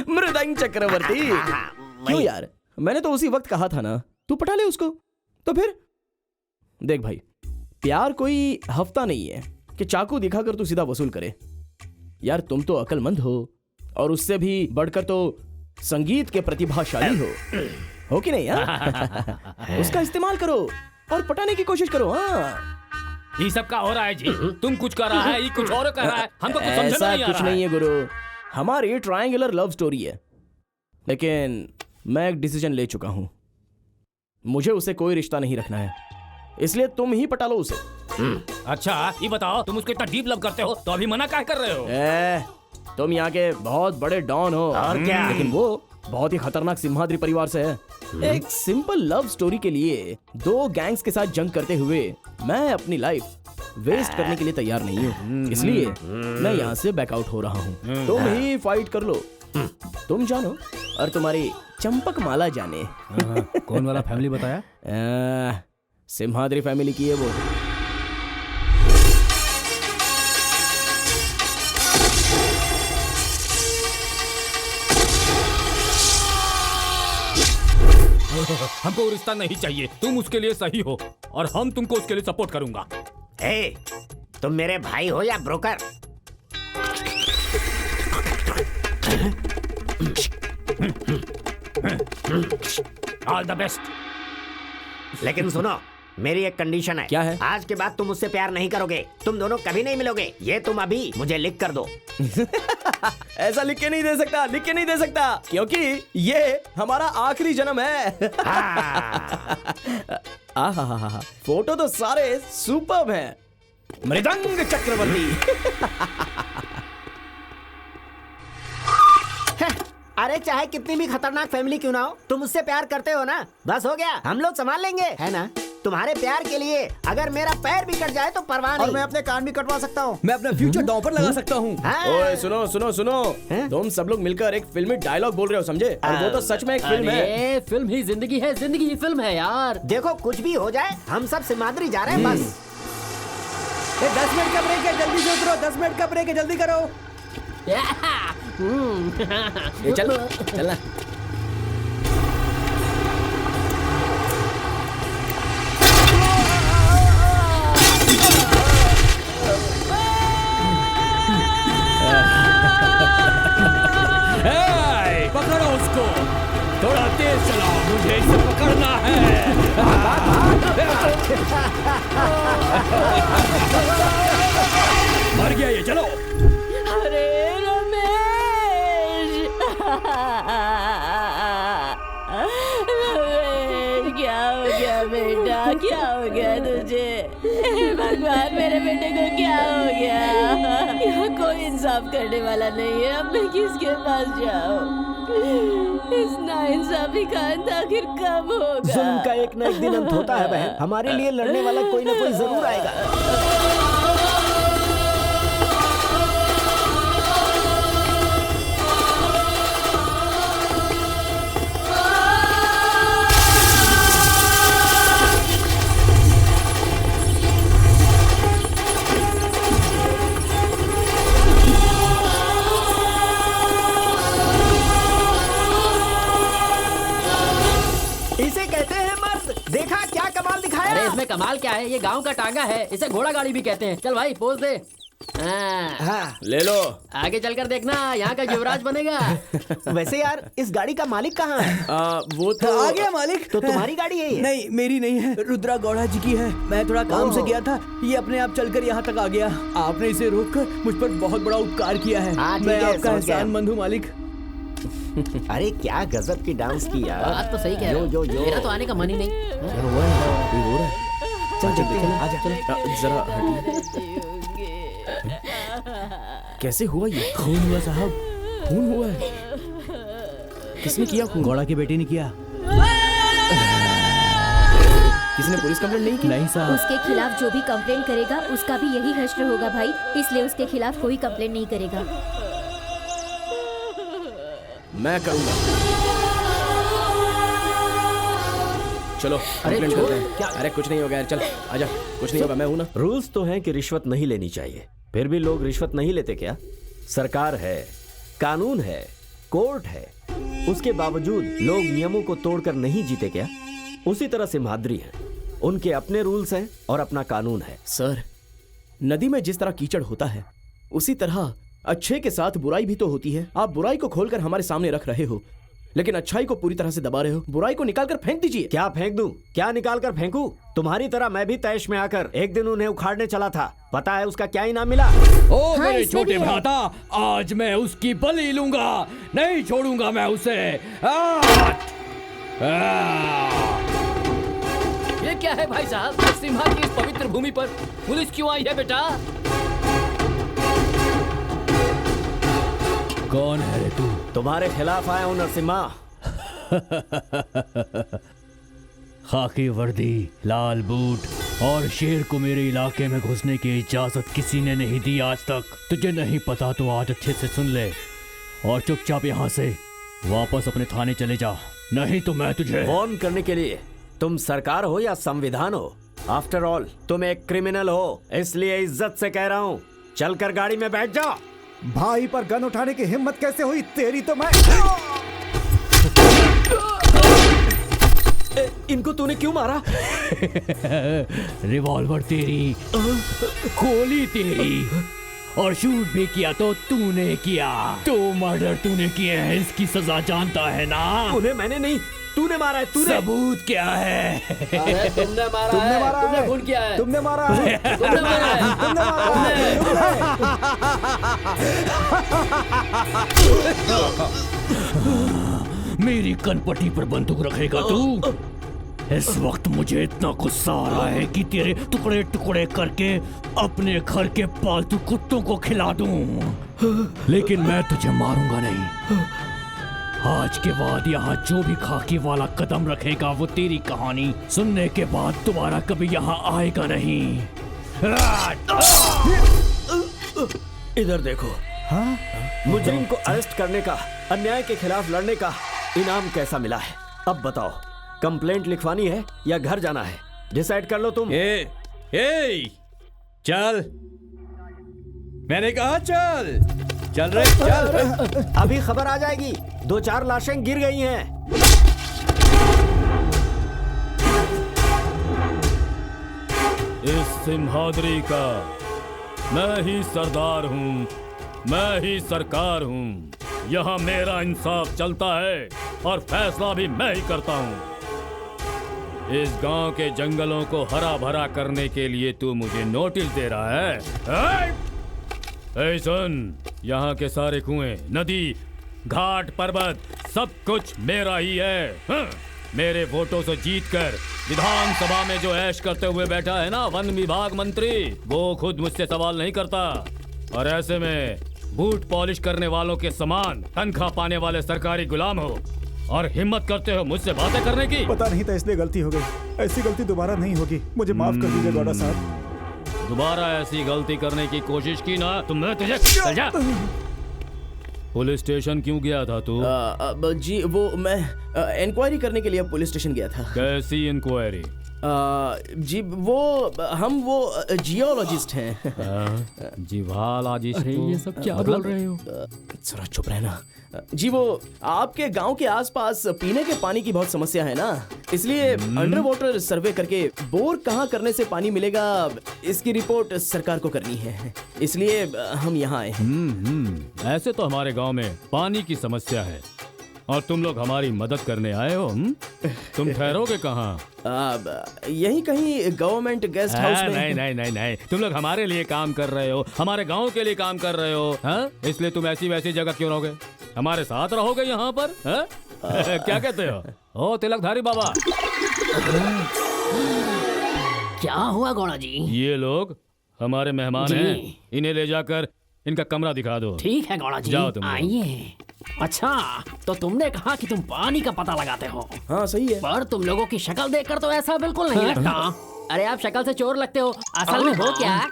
मृदंग चक्रवर्ती। क्यों यार, मैंने तो उसी वक्त कहा था ना तू पटा ले उसको। तो फिर देख भाई, प्यार कोई हफ्ता नहीं है कि चाकू दिखाकर तू सीधा वसूल करे। यार तुम तो अक्लमंद हो, और उससे भी बढ़कर तो संगीत के प्रतिभाशाली हो कि नहीं यार? उसका इस्तेमाल करो और पटाने की कोशिश करो। हाँ, ये सब का हो रहा है जी। तुम कुछ कर रहा है, ये कुछ और कर रहा है। हमको कुछ समझ ऐसा नहीं आ कुछ रहा नहीं है गुरु, हमारी ट्रायंगुलर लव स्टोरी है। लेकिन मैं एक डिसीजन ले चुका हूं, मुझे उसे कोई रिश्ता नहीं रखना है, इसलिए तुम ही पटा लो उसे। अच्छा ये बताओ, तुम उसको इतना डीप लव करते हो तो अभी मना काहे कर रहे हो? तुम यहाँ के बहुत बड़े डॉन हो, और क्या? लेकिन वो बहुत ही खतरनाक सिम्हाद्री परिवार से है। एक सिंपल लव स्टोरी के लिए 2 गैंग्स के साथ जंग करते हुए मैं अपनी लाइफ वेस्ट करने के लिए तैयार नहीं हूँ, इसलिए मैं यहाँ से बैकआउट हो रहा हूँ। तुम ही फाइट कर लो, तुम जानो और तुम्हारी चंपक माला जाने। कौन वाला फैमिली बताया? सिम्हाद्री फैमिली की है वो। हमको रिश्ता नहीं चाहिए, तुम उसके लिए सही हो और हम तुमको उसके लिए सपोर्ट करूंगा। ए, तुम मेरे भाई हो या ब्रोकर? All the best. लेकिन सुनो, मेरी एक कंडीशन है। क्या है? आज के बाद तुम मुझसे प्यार नहीं करोगे, तुम दोनों कभी नहीं मिलोगे। ये तुम अभी मुझे लिख कर दो। ऐसा लिख के नहीं दे सकता, लिख के नहीं दे सकता, क्योंकि ये हमारा आखिरी जन्म है। आहा, फोटो तो सारे सुपर्ब हैं। मृदंग चक्रवर्ती। अरे चाहे कितनी भी खतरनाक फैमिली क्यों ना हो, तुम मुझसे प्यार करते हो ना, बस हो गया, हम लोग संभाल लेंगे, है ना? तुम्हारे प्यार के लिए अगर मेरा पैर भी कट जाए तो परवाह नहीं। और मैं अपने कान भी कटवा सकता हूँ। मैं अपना फ्यूचर दांव पर लगा सकता हूँ। ओए सुनो सुनो सुनो, तुम सब लोग मिलकर एक फिल्मी डायलॉग बोल रहे हो, समझे? और वो तो सच में एक फिल्म है। अरे फिल्म ही जिंदगी है, जिंदगी ही फिल्म है यार। देखो कुछ भी हो जाए, हम सब सिमाद्री जा रहे हैं बस। 10 मिनट का ब्रेक है, जल्दी से उतरो। 10 मिनट का ब्रेक है, जल्दी करो। ये चल चलना। पकड़ो उसको, थोड़ा तेज चलाओ, मुझे इसे पकड़ना है। मर गया ये, चलो। अरे रमेश, रमेश क्या हो गया बेटा, क्या हो गया तुझे? भगवान मेरे बेटे को क्या हो गया? यहाँ कोई इंसाफ करने वाला नहीं है, अब मैं किसके पास जाऊँ? इस नाइंसाफी का अंत आखिर कब होगा? जुल्म का एक न एक दिन अंत होता है बहन, हमारे लिए लड़ने वाला कोई ना कोई जरूर आएगा। इसे कहते हैं मर्द, देखा क्या कमाल दिखाया? अरे इसमें कमाल क्या है, ये गांव का टांगा है, इसे घोड़ा गाड़ी भी कहते हैं। चल भाई पोज दे। हाँ। ले लो। आगे चलकर देखना, यहाँ का युवराज बनेगा। वैसे यार इस गाड़ी का मालिक कहाँ है? वो तो आ गया मालिक। तो तुम्हारी गाड़ी है ये? नहीं, मेरी नहीं है, रुद्रा गौड़ा जी की है। मैं थोड़ा काम से गया था, ये अपने आप चलकर यहाँ तक आ गया। आपने इसे रोककर मुझ पर बहुत बड़ा उपकार किया है। हाँ, ठीक मैं है, आपका समझ गया। एहसानमंद हूँ मालिक। अरे क्या गजब की डांस की यार। बात तो सही कह रहे हो, मेरा तो आने का मन ही नहीं। चल देखते हैं, आजा चल। जरा हटिए। कैसे हुआ ये? खून हुआ साहब, खून हुआ है? किसने किया खून? गौड़ा की बेटी ने किया। किसी ने पुलिस कंप्लेंट नहीं की? नहीं साहब। उसके खिलाफ जो भी कंप्लेंट करेगा उसका भी यही हश्र होगा भाई, इसलिए उसके खिलाफ कोई कंप्लेंट नहीं करेगा। मैं करूंगा। चलो कंप्लेंट करते हैं। क्या? अरे कुछ नहीं होगा यार, चल आजा, कुछ नहीं होगा, मैं हूं ना। रूल्स तो हैं कि रिश्वत नहीं लेनी चाहिए, फिर भी लोग रिश्वत नहीं लेते क्या? सरकार है, कानून है, कोर्ट है, उसके बावजूद लोग नियमों को तोड़कर नहीं जीते क्या? उसी तरह से सिम्हाद्री है, उनके अपने रूल्स हैं और अपना कानून है। सर, नदी में जिस तरह कीचड़ होता है उसी तरह अच्छे के साथ बुराई भी तो होती है। आप बुराई को खोलकर हमारे सामने रख रहे हो, लेकिन अच्छाई को पूरी तरह से दबा रहे हो। बुराई को निकालकर फेंक दीजिए। क्या फेंक दूं? क्या निकाल कर फेंकूं? तुम्हारी तरह मैं भी तैश में आकर एक दिन उन्हें उखाड़ने चला था, पता है उसका क्या इनाम मिला? ओ मेरे छोटे भ्राता, आज मैं उसकी बलि लूंगा, नहीं छोड़ूंगा मैं उसे। ये क्या है भाई साहब? सिम्हा की इस पवित्र भूमि पर पुलिस क्यों आई है बेटा? कौन है रे तू? तुम्हारे खिलाफ आया हूं नरसिम्हा। खाकी वर्दी, लाल बूट और शेर को मेरे इलाके में घुसने की इजाजत किसी ने नहीं दी आज तक। तुझे नहीं पता तो आज अच्छे से सुन ले और चुपचाप यहाँ से वापस अपने थाने चले जा, नहीं तो मैं तुझे वार्न करने के लिए तुम सरकार हो या संविधान हो, आफ्टर ऑल तुम एक क्रिमिनल हो, इसलिए इज्जत से कह रहा हूँ, चलकर गाड़ी में बैठ जाओ। भाई पर गन उठाने की हिम्मत कैसे हुई तेरी? तो मैं इनको तूने क्यों मारा? रिवॉल्वर तेरी, गोली तेरी, और शूट भी किया तो तूने किया। तो मर्डर तूने किया है, इसकी सजा जानता है ना? उन्हें मैंने नहीं, तूने मारा है, तूने। सबूत क्या है? अरे तुमने मारा तुमने है, मारा तुमने है। खून किया है, तुमने मारा है। तुमने मारा है, तुमने मारा है। मेरी कनपटी पर बंदूक रखेगा तू? इस वक्त मुझे इतना गुस्सा आ रहा है कि तेरे टुकड़े टुकड़े करके अपने घर के पालतू कुत्तों को खिला दूं। लेकिन मैं तुझे मारूंगा नहीं। आज के बाद यहाँ जो भी खाकी वाला कदम रखेगा वो तेरी कहानी सुनने के बाद दोबारा कभी यहाँ आएगा नहीं। इधर देखो। हाँ? मुजरिम को अरेस्ट करने का, अन्याय के खिलाफ लड़ने का इनाम कैसा मिला है? अब बताओ, कंप्लेंट लिखवानी है या घर जाना है? डिसाइड कर लो तुम। ए, चल, मैंने कहा चल, चल रे चल। अभी खबर आ जाएगी, 2-4 लाशें गिर गई हैं। इस सिंहाद्री का मैं ही सरदार हूँ, मैं ही सरकार हूँ। यहाँ मेरा इंसाफ चलता है और फैसला भी मैं ही करता हूँ। इस गांव के जंगलों को हरा भरा करने के लिए तू मुझे नोटिस दे रहा है? ऐ सुन, यहाँ के सारे कुएं, नदी, घाट, पर्वत सब कुछ मेरा ही है। हाँ? मेरे वोटों से जीतकर विधानसभा में जो ऐश करते हुए बैठा है ना वन विभाग मंत्री, वो खुद मुझसे सवाल नहीं करता। और ऐसे में बूट पॉलिश करने वालों के समान तनख्वाह पाने वाले सरकारी गुलाम हो और हिम्मत करते हो मुझसे बातें करने की। पता नहीं था, इसलिए गलती हो गई। ऐसी गलती दोबारा नहीं होगी, मुझे माफ कर दीजिए गौड़ा साहब। दोबारा ऐसी गलती करने की कोशिश की ना तो मैं तुझे चल जा। पुलिस स्टेशन क्यों गया था तू? जी वो मैं इंक्वायरी करने के लिए पुलिस स्टेशन गया था। कैसी इंक्वायरी? जी वो जियोलॉजिस्ट हैं। जीवालॉजिस्ट? ये सब क्या बोल रहे हो? जरा चुप रहना। जी वो आपके गांव के आसपास पीने के पानी की बहुत समस्या है ना, इसलिए अंडर वाटर सर्वे करके बोर कहाँ करने से पानी मिलेगा इसकी रिपोर्ट सरकार को करनी है, इसलिए हम यहाँ आए हैं। ऐसे तो हमारे गांव में पानी की समस्या है और तुम लोग हमारी मदद करने आए हो। तुम ठहरोगे कहाँ? यहीं कहीं गवर्नमेंट गेस्ट हाउस में। नहीं नहीं नहीं नहीं, तुम लोग हमारे लिए काम कर रहे हो, हमारे गांव के लिए काम कर रहे हो। हाँ? इसलिए तुम ऐसी वैसी जगह क्यों रहोगे? हमारे साथ रहोगे यहाँ पर। हाँ? क्या कहते हो? ओ तिलकधारी बाबा। क्या हुआ गौड़ा जी? ये लोग हमारे मेहमान हैं, इन्हें ले जाकर इनका कमरा दिखा दो। ठीक है गौड़ा जी, जाओ तुम। आइए। अच्छा, तो तुमने कहा कि तुम पानी का पता लगाते हो। हाँ सही है, पर तुम लोगों की शक्ल देखकर तो ऐसा बिल्कुल नहीं लगता। अरे आप शक्ल से चोर लगते हो, असल में हो क्या?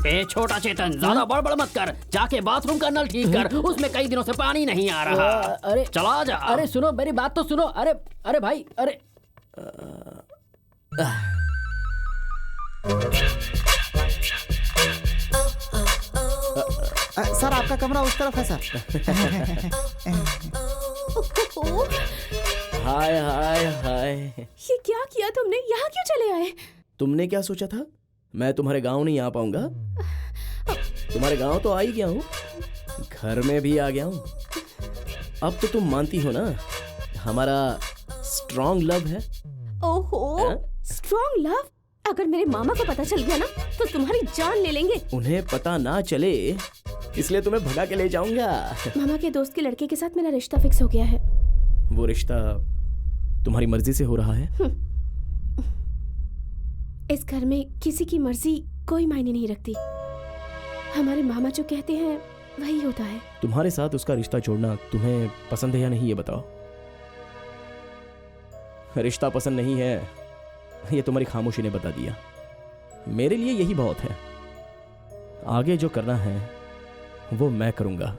ए छोटा चेतन, ज्यादा बड़बड़ मत कर, जाके बाथरूम का नल ठीक कर, उसमें कई दिनों से पानी नहीं आ रहा। अरे चला जा। अरे सुनो, मेरी बात तो सुनो। अरे भाई, अरे सर आपका कमरा उस तरफ है सर। हाय हाय हाय। ये क्या किया तुमने? यहाँ क्यों चले आए? तुमने क्या सोचा था मैं तुम्हारे गांव नहीं आ पाऊंगा? तुम्हारे गांव तो आ ही गया हूँ, घर में भी आ गया हूँ। अब तो तुम मानती हो ना हमारा स्ट्रॉन्ग लव है। ओहो, स्ट्रॉन्ग लव? अगर मेरे मामा को पता चल गया ना तो तुम्हारी जान ले लेंगे। उन्हें पता ना चले इसलिए तुम्हें भगा के ले जाऊंगा। मामा के दोस्त के लड़के के साथ मेरा रिश्ता फिक्स हो गया है। वो रिश्ता तुम्हारी मर्जी से हो रहा है? इस घर में किसी की मर्जी कोई मायने नहीं रखती। हमारे मामा जो कहते हैं वही होता है। तुम्हारे साथ उसका रिश्ता जोड़ना तुम्हें पसंद है या नहीं ये बताओ। रिश्ता पसंद नहीं है ये तुम्हारी खामोशी ने बता दिया। मेरे लिए यही बहुत है। आगे जो करना है वो मैं करूंगा।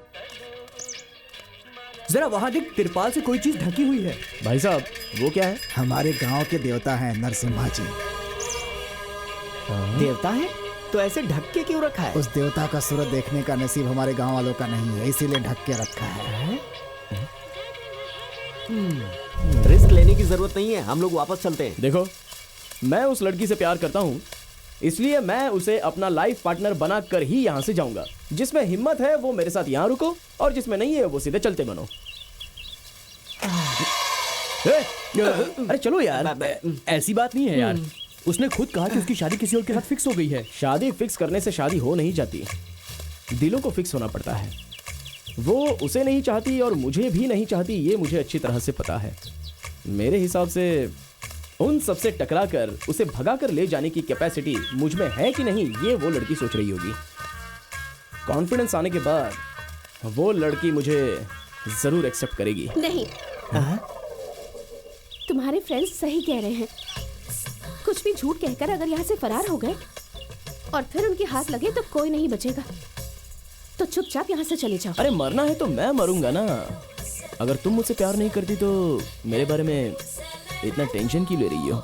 जरा वहां देख, तिरपाल से कोई चीज ढकी हुई है। भाई साहब वो क्या है? हमारे गांव के देवता हैं नरसिम्हा जी। देवता है तो ऐसे ढक के क्यों रखा है? उस देवता का सूरत देखने का नसीब हमारे गांव वालों का नहीं है, इसीलिए ढक के रखा है। रिस्क लेने की जरूरत नहीं है, हम लोग वापस चलते हैं। देखो मैं उस लड़की से प्यार करता हूँ, इसलिए मैं उसे अपना लाइफ पार्टनर बना कर ही यहाँ से जाऊंगा। जिसमें हिम्मत है वो मेरे साथ यहाँ रुको और जिसमें नहीं है वो सीधे चलते बनो। अरे चलो यार, ऐसी बात नहीं है यार। उसने खुद कहा कि उसकी शादी किसी और के साथ फिक्स हो गई है। शादी फिक्स करने से शादी हो नहीं जाती, दिलों को फिक्स होना पड़ता है। वो उसे नहीं चाहती और मुझे भी नहीं चाहती, ये मुझे अच्छी तरह से पता है। मेरे हिसाब से उन सबसे टकरा कर उसे भगा कर ले जाने की कैपेसिटी मुझ में है कि नहीं, ये वो लड़की सोच रही होगी। कॉन्फिडेंस आने के बाद वो लड़की मुझे जरूर एक्सेप्ट करेगी। नहीं, तुम्हारे फ्रेंड्स सही कह रहे हैं। कुछ भी झूठ कहकर अगर यहाँ से फरार हो गए और फिर उनके हाथ लगे तो कोई नहीं बचेगा। तो चुपचाप यहाँ से चले जाओ। अरे मरना है तो मैं मरूंगा ना। अगर तुम मुझसे प्यार नहीं करती तो मेरे बारे में इतना टेंशन क्यों ले रही हो?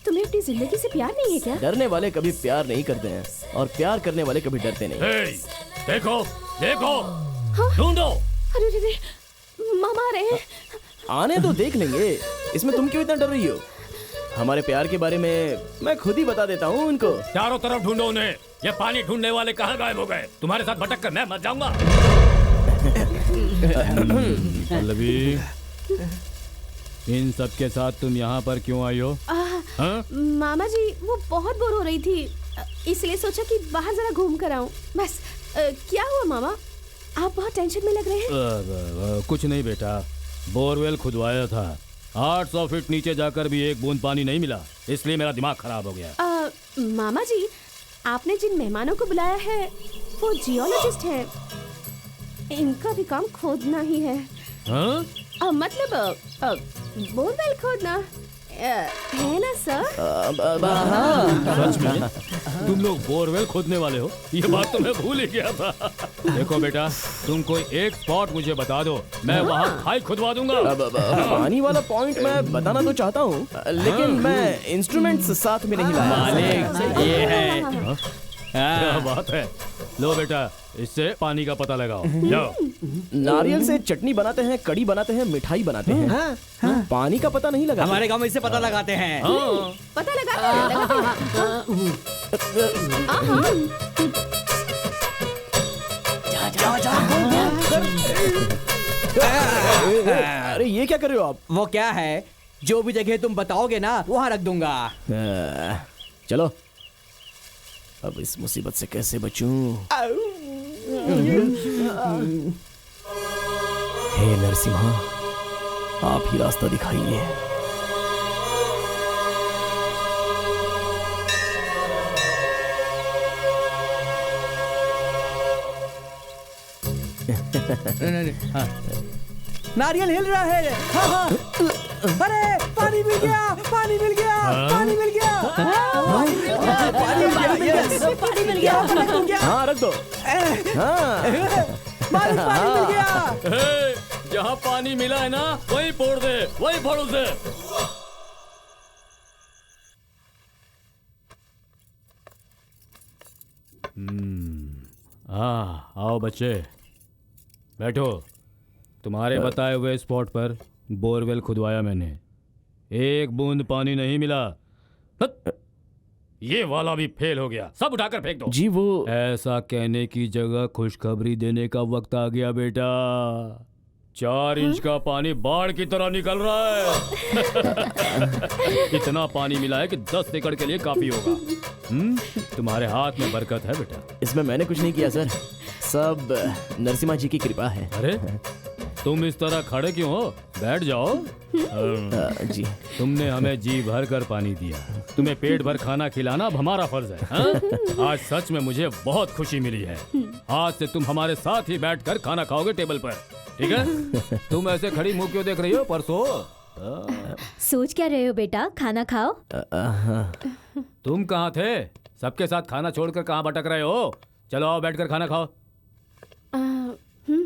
तुम्हें अपनी जिंदगी से प्यार नहीं है क्या? डरने वाले कभी प्यार नहीं करते हैं और प्यार करने वाले कभी डरते नहीं। देखो देखो, ढूंढो। अरे मामा आ रहे हैं। आने तो देख लेंगे, इसमें तुम क्यों इतना डर रही हो? हमारे प्यार के बारे में मैं खुद ही बता देता हूँ उनको। चारों तरफ ढूंढो उन्हें। ये पानी ढूंढने वाले कहाँ गायब हो गए? तुम्हारे साथ भटक कर मैं मर जाऊंगा। पल्लवी, इन सब के साथ तुम यहाँ पर क्यों आई हो? मामा जी वो बहुत बोर हो रही थी, इसलिए सोचा कि बाहर जरा घूम कर आऊं। बस क्या हुआ मामा, आप बहुत टेंशन में लग रहे हैं। कुछ नहीं बेटा, बोरवेल खुदवाया था, 800 फीट नीचे जाकर भी एक बूंद पानी नहीं मिला, इसलिए मेरा दिमाग खराब हो गया। मामा जी, आपने जिन मेहमानों को बुलाया है वो जियोलॉजिस्ट हैं। इनका भी काम खोदना ही है। मतलब बोरवेल खोदना है ना सर? सच में तुम लोग बोरवेल खोदने वाले हो? ये बात तो मैं भूल ही गया था। देखो बेटा, तुम कोई एक स्पॉट मुझे बता दो, मैं वहाँ खाई खुदवा दूंगा। पानी वाला पॉइंट मैं बताना तो चाहता हूँ, लेकिन मैं इंस्ट्रूमेंट्स साथ में नहीं लाया। मालिक ये है। क्या बात है। लो बेटा, इससे पानी का पता लगाओ। जाओ। नारियल से चटनी बनाते हैं, कड़ी बनाते हैं, मिठाई बनाते हैं। पानी का पता नहीं लगा। हमारे गांव में इससे पता लगाते हैं। पता लगाते हैं। अरे ये क्या कर रहे हो आप? वो क्या है, जो भी जगह तुम बताओगे ना वहाँ रख दूंगा। चलो, अब इस मुसीबत से कैसे बचूं? हे नरसिम्हा, आप ही रास्ता दिखाइए। नारियल हिल रहा है। हाँ हाँ। अरे पानी मिल गया, पानी मिल गया, पानी मिल गया, पानी मिल गया। यस, पानी मिल गया। रख दो क्या? हाँ रख दो। पानी मिल गया। जहाँ पानी मिला है ना वही फोड़ दे, वही फोड़ उसे। आओ बच्चे, बैठो। तुम्हारे बताए हुए स्पॉट पर बोरवेल खुदवाया मैंने, एक बूंद पानी नहीं मिला। ये वाला भी फेल हो गया, सब उठाकर फेंक दो। जी वो ऐसा कहने की जगह खुशखबरी देने का वक्त आ गया बेटा। 4 इंच का पानी बाढ़ की तरह निकल रहा है। इतना पानी मिला है कि 10 एकड़ के लिए काफी होगा। तुम्हारे हाथ में बरकत है बेटा। इसमें मैंने कुछ नहीं किया सर, सब नरसिम्हा जी की कृपा है। अरे तुम इस तरह खड़े क्यों हो? बैठ जाओ। जी तुमने हमें जी भर कर पानी दिया, तुम्हें पेट भर खाना खिलाना अब हमारा फर्ज है। आज सच में मुझे बहुत खुशी मिली है। आज से तुम हमारे साथ ही बैठकर खाना खाओगे टेबल पर, ठीक है? तुम ऐसे खड़ी मुंह क्यों देख रही हो? परसों सोच क्या रहे हो बेटा, खाना खाओ। तुम कहाँ थे? सबके साथ खाना छोड़कर कहाँ भटक रहे हो? चलो आओ बैठकर खाना खाओ।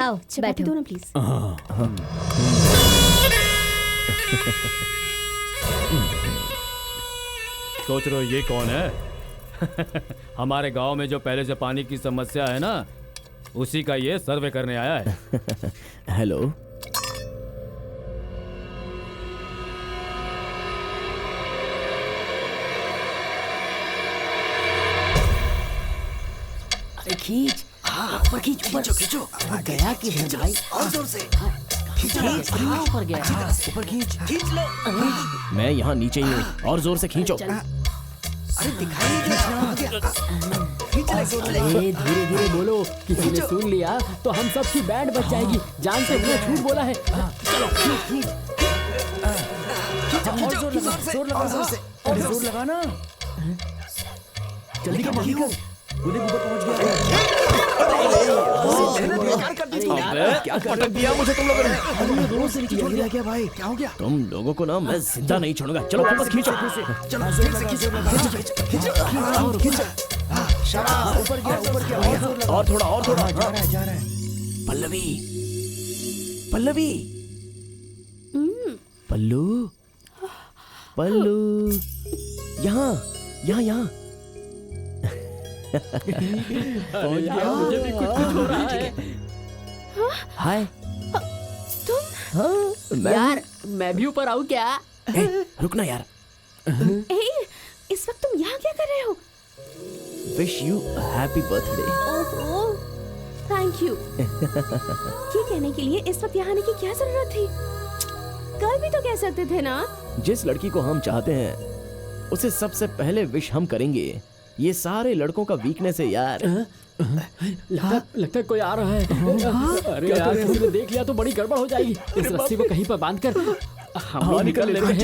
आओ बैठो दो ना प्लीज। सोच रहे हो ये कौन है? हमारे गांव में जो पहले से पानी की समस्या है ना, उसी का ये सर्वे करने आया है। हेलो, अरे खींच, ऊपर खींच, ऊपर खींचो। गया कि है भाई? और जोर से। ऊपर गया। ऊपर खींच खींच लो। मैं यहाँ नीचे ही हूँ और जोर से खींचो। अरे दिखाई नहीं दे रहा। अरे धीरे धीरे बोलो, किसी ने सुन लिया तो हम सबकी बैंड बच जाएगी। जान से हमने झूठ बोला है। चलो जोर लगा, जोर लगा ना। जल्दी कर, जल्दी कर। उन्हें ऊपर पहुंच गया। क्या पटक दिया मुझे तुम लोगों ने? दोनों से नीचे छोड़ दिया क्या भाई? क्या हो गया? तुम लोगों को ना मैं जिंदा नहीं छोड़ूंगा। चलो वापस खींचो। चलो ऊपर गया, ऊपर गया। और थोड़ा, और थोड़ा। जा रहा है। पल्लवी, पल्लवी, पल्लू, पल्लू, यहाँ यहाँ यहाँ। पहुंच गया। मुझे भी कुछ हो रहा है। हाय। तुम? हाँ, यार मैं भी ऊपर आऊँ क्या? रुकना यार। इस वक्त तुम यहाँ क्या कर रहे हो? Wish you happy birthday. ओहो, थैंक यू। ये कहने के लिए इस वक्त यहाँ आने की क्या जरूरत थी? कल भी तो कह सकते थे ना। जिस लड़की को हम चाहते हैं उसे सबसे पहले विश हम करेंगे। ये सारे लड़कों का वीकनेस है यार। लगता है कोई आ रहा है। अरे यार किसी ने देख लिया तो बड़ी गड़बड़ हो जाएगी। इस रस्सी को कहीं पर बांध कर हम निकल लेते हैं।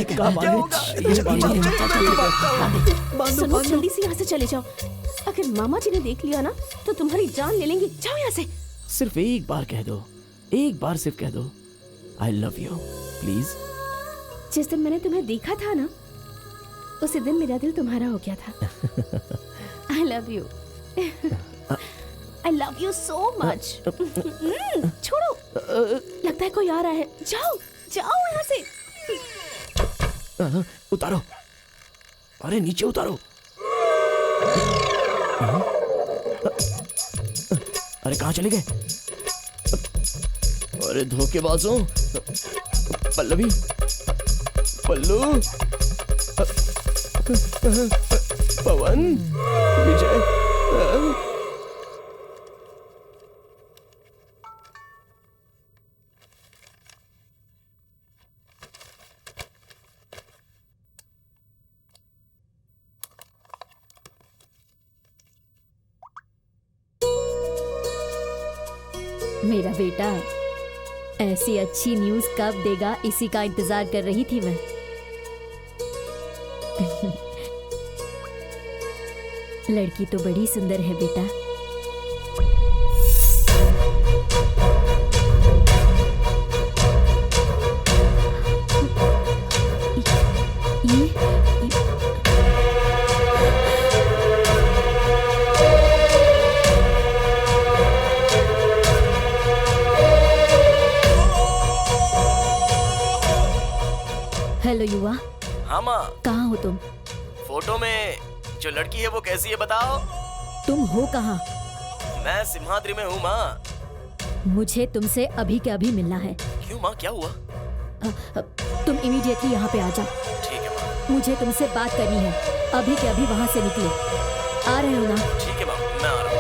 सुनो, जल्दी से यहाँ से चले जाओ। अगर मामा जी ने देख लिया ना तो तुम्हारी जान ले लेंगे। जाओ यहाँ से। सिर्फ एक बार कह दो, एक बार सिर्फ कह दो आई लव यू प्लीज। जिस दिन मैंने तुम्हें देखा था ना उसी दिन मेरा दिल तुम्हारा हो गया था। I love you. I love you so much. छोड़ो, लगता है कोई आ रहा है। जाओ जाओ यहाँ से। उतारो, अरे नीचे उतारो। अरे कहाँ चले गए? अरे धोखेबाजों। पल्लवी, पल्लू, पवन, विजय। मेरा बेटा ऐसी अच्छी न्यूज़ कब देगा, इसी का इंतजार कर रही थी मैं। लड़की तो बड़ी सुंदर है बेटा। हेलो युवा। हाँ माँ। कहाँ हो तुम? फोटो में जो लड़की है वो कैसी है बताओ? तुम हो कहाँ? मैं सिम्हाद्री में हूँ माँ। मुझे तुमसे अभी के अभी मिलना है। क्यों माँ, क्या हुआ? तुम इमीडिएटली यहाँ पे आ जाओ। ठीक है माँ। मुझे तुमसे बात करनी है। अभी के अभी वहाँ से निकलो। आ रहे हो ना? ठीक है माँ, मैं आ रहा हूँ।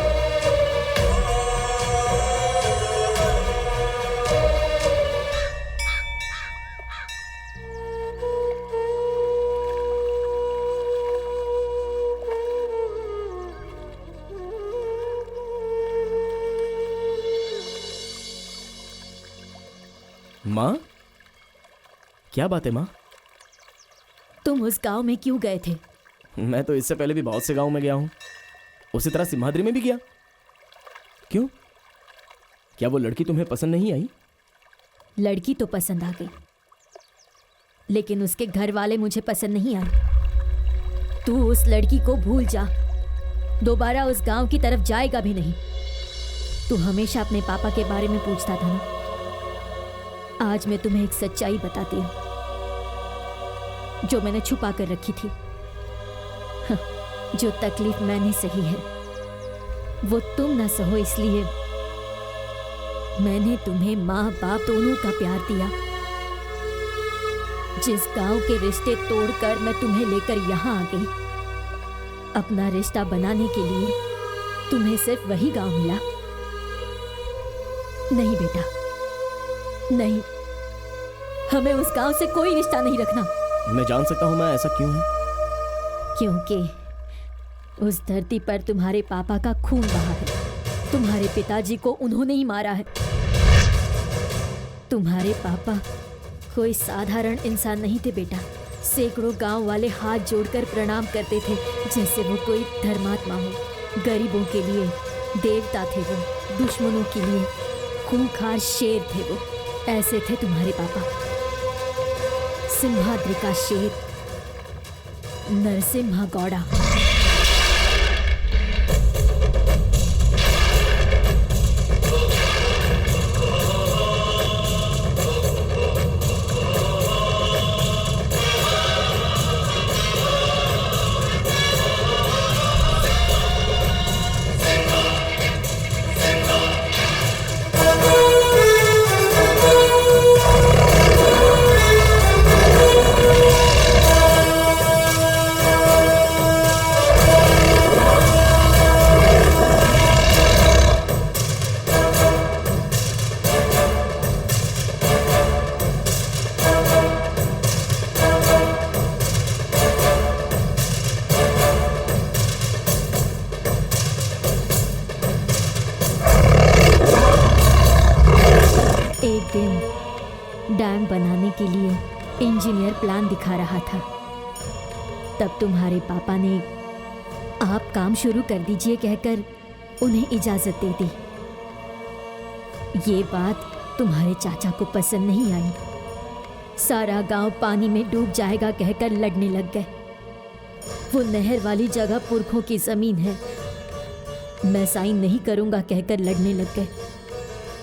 माँ, क्या बात है माँ? तुम उस गांव में क्यों गए थे? मैं तो इससे पहले भी बहुत से गांव में गया हूँ। उसी तरह सिम्हाद्री में भी गया। क्यों? क्या वो लड़की तुम्हें पसंद नहीं आई? लड़की तो पसंद आ गई, लेकिन उसके घर वाले मुझे पसंद नहीं आए। तू उस लड़की को भूल जा। दोबारा उस गांव की तरफ जाएगा भी नहीं। तू हमेशा अपने पापा के बारे में पूछता था ना। आज मैं तुम्हें एक सच्चाई बताती हूँ जो मैंने छुपा कर रखी थी। जो तकलीफ मैंने सही है वो तुम ना सहो, इसलिए मैंने तुम्हें माँ बाप दोनों का प्यार दिया। जिस गांव के रिश्ते तोड़कर मैं तुम्हें लेकर यहाँ आ गई, अपना रिश्ता बनाने के लिए तुम्हें सिर्फ वही गांव मिला। नहीं बेटा, नहीं, हमें उस गांव से कोई रिश्ता नहीं रखना। मैं जान सकता हूँ मैं ऐसा क्यों है? क्योंकि उस धरती पर तुम्हारे पापा का खून बहा है। तुम्हारे पिताजी को उन्होंने ही मारा है। तुम्हारे पापा कोई साधारण इंसान नहीं थे बेटा। सैकड़ों गांव वाले हाथ जोड़कर प्रणाम करते थे जैसे वो कोई धर्मात्मा हो। गरीबों के लिए देवता थे वो, दुश्मनों के लिए खूंखार शेर थे वो। ऐसे थे तुम्हारे पापा। सिंहाद्री का शेर नरसिम्हा गौड़ा। डैम बनाने के लिए इंजीनियर प्लान दिखा रहा था। तब तुम्हारे पापा ने आप काम शुरू कर दीजिए कहकर उन्हें इजाजत दे दी। ये बात तुम्हारे चाचा को पसंद नहीं आई। सारा गांव पानी में डूब जाएगा कहकर लड़ने लग गए। वो नहर वाली जगह पुरखों की जमीन है, मैं साइन नहीं करूंगा कहकर लड़ने लग गए।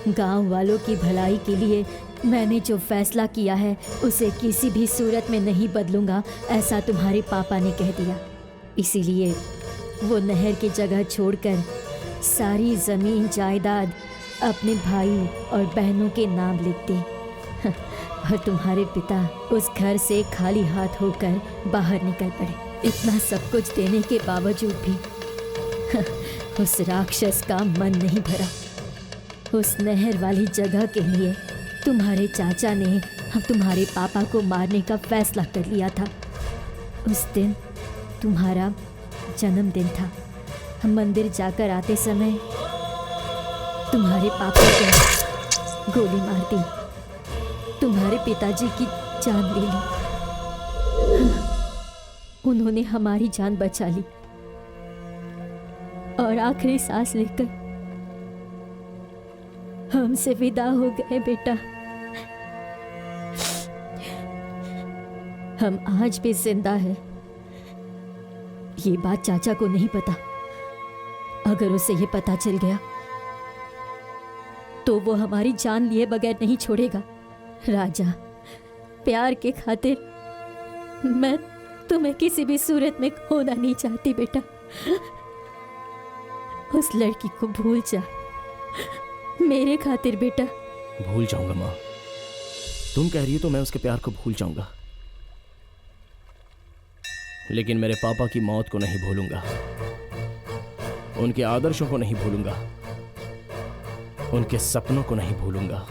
गांव वालों की भलाई के लिए मैंने जो फैसला किया है उसे किसी भी सूरत में नहीं बदलूंगा, ऐसा तुम्हारे पापा ने कह दिया। इसीलिए वो नहर की जगह छोड़कर सारी जमीन जायदाद अपने भाई और बहनों के नाम लिख दी। और तुम्हारे पिता उस घर से खाली हाथ होकर बाहर निकल पड़े। इतना सब कुछ देने के बावजूद भी उस राक्षस का मन नहीं भरा। उस नहर वाली जगह के लिए तुम्हारे चाचा ने हम तुम्हारे पापा को मारने का फैसला कर लिया था। उस दिन तुम्हारा जन्मदिन था। हम मंदिर जाकर आते समय तुम्हारे पापा को गोली मार दी, तुम्हारे पिताजी की जान ले ली। उन्होंने हमारी जान बचा ली और आखिरी सांस लेकर हमसे विदा हो गए बेटा। हम आज भी जिंदा हैं। ये बात चाचा को नहीं पता। अगर उसे ये पता चल गया तो वो हमारी जान लिए बगैर नहीं छोड़ेगा। राजा, प्यार के खातिर मैं तुम्हें किसी भी सूरत में खोना नहीं चाहती बेटा। उस लड़की को भूल जा मेरे खातिर बेटा। भूल जाऊंगा माँ, तुम कह रही हो तो मैं उसके प्यार को भूल जाऊंगा, लेकिन मेरे पापा की मौत को नहीं भूलूंगा, उनके आदर्शों को नहीं भूलूंगा, उनके सपनों को नहीं भूलूंगा।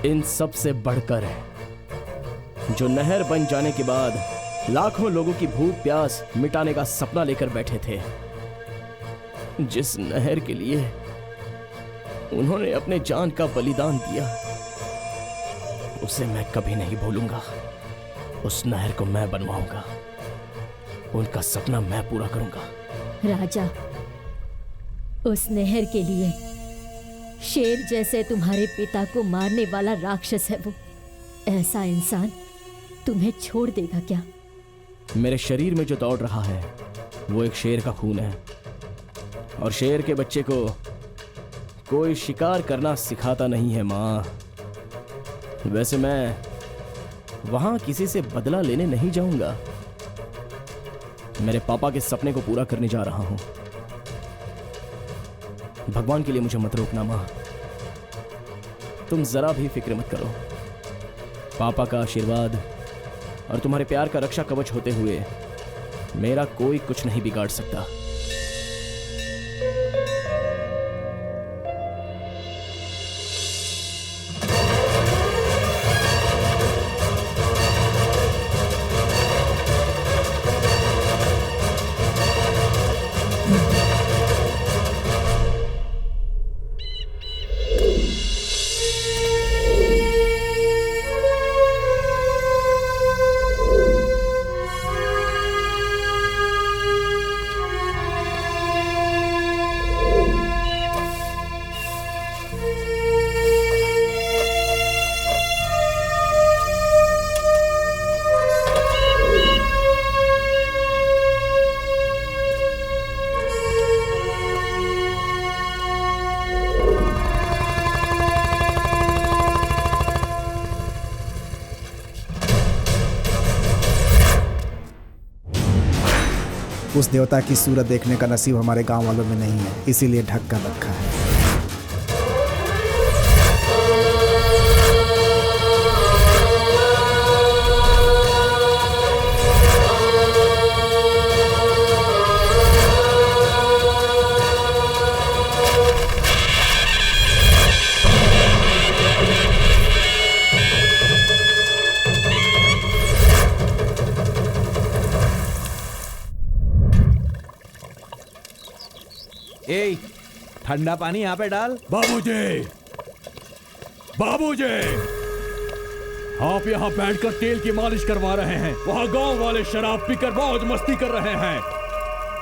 इन सब से बढ़कर जो नहर बन जाने के बाद लाखों लोगों की भूख प्यास मिटाने का सपना लेकर बैठे थे, जिस नहर के लिए उन्होंने अपने जान का बलिदान दिया, उसे मैं कभी नहीं भूलूंगा। उस नहर को मैं बनवाऊंगा, उनका सपना मैं पूरा करूंगा। राजा, उस नहर के लिए शेर जैसे तुम्हारे पिता को मारने वाला राक्षस है वो। ऐसा इंसान तुम्हें छोड़ देगा क्या? मेरे शरीर में जो दौड़ रहा है वो एक शेर का खून है, और शेर के बच्चे को कोई शिकार करना सिखाता नहीं है माँ। वैसे मैं वहां किसी से बदला लेने नहीं जाऊंगा, मेरे पापा के सपने को पूरा करने जा रहा हूं। भगवान के लिए मुझे मत रोकना माँ, तुम जरा भी फिक्र मत करो। पापा का आशीर्वाद और तुम्हारे प्यार का रक्षा कवच होते हुए मेरा कोई कुछ नहीं बिगाड़ सकता। उस देवता की सूरत देखने का नसीब हमारे गांव वालों में नहीं है, इसीलिए ढक कर रखा है। ए, ठंडा पानी यहाँ पे डाल। बाबूजी, बाबूजी, आप यहाँ बैठकर तेल की मालिश करवा रहे हैं, वहाँ गांव वाले शराब पीकर मौज मस्ती कर रहे हैं।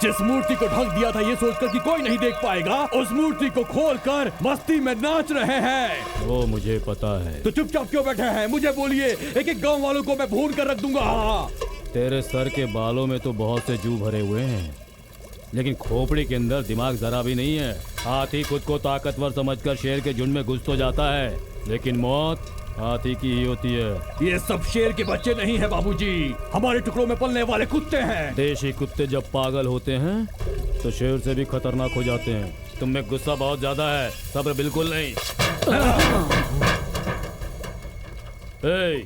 जिस मूर्ति को ढक दिया था ये सोचकर कि कोई नहीं देख पाएगा, उस मूर्ति को खोलकर मस्ती में नाच रहे हैं। वो मुझे पता है। तो चुपचाप क्यों बैठे हैं? मुझे बोलिए, एक एक गांव वालों को मैं भून कर रख दूंगा। तेरे सर के बालों में तो बहुत से जू भरे हुए हैं, लेकिन खोपड़ी के अंदर दिमाग जरा भी नहीं है। हाथी खुद को ताकतवर समझकर शेर के झुंड में घुस तो जाता है, लेकिन मौत हाथी की ही होती है। ये सब शेर के बच्चे नहीं है बाबूजी, हमारे टुकड़ों में पलने वाले कुत्ते हैं। देशी कुत्ते जब पागल होते हैं तो शेर से भी खतरनाक हो जाते हैं। तुम में गुस्सा बहुत ज्यादा है, सब्र बिल्कुल नहीं।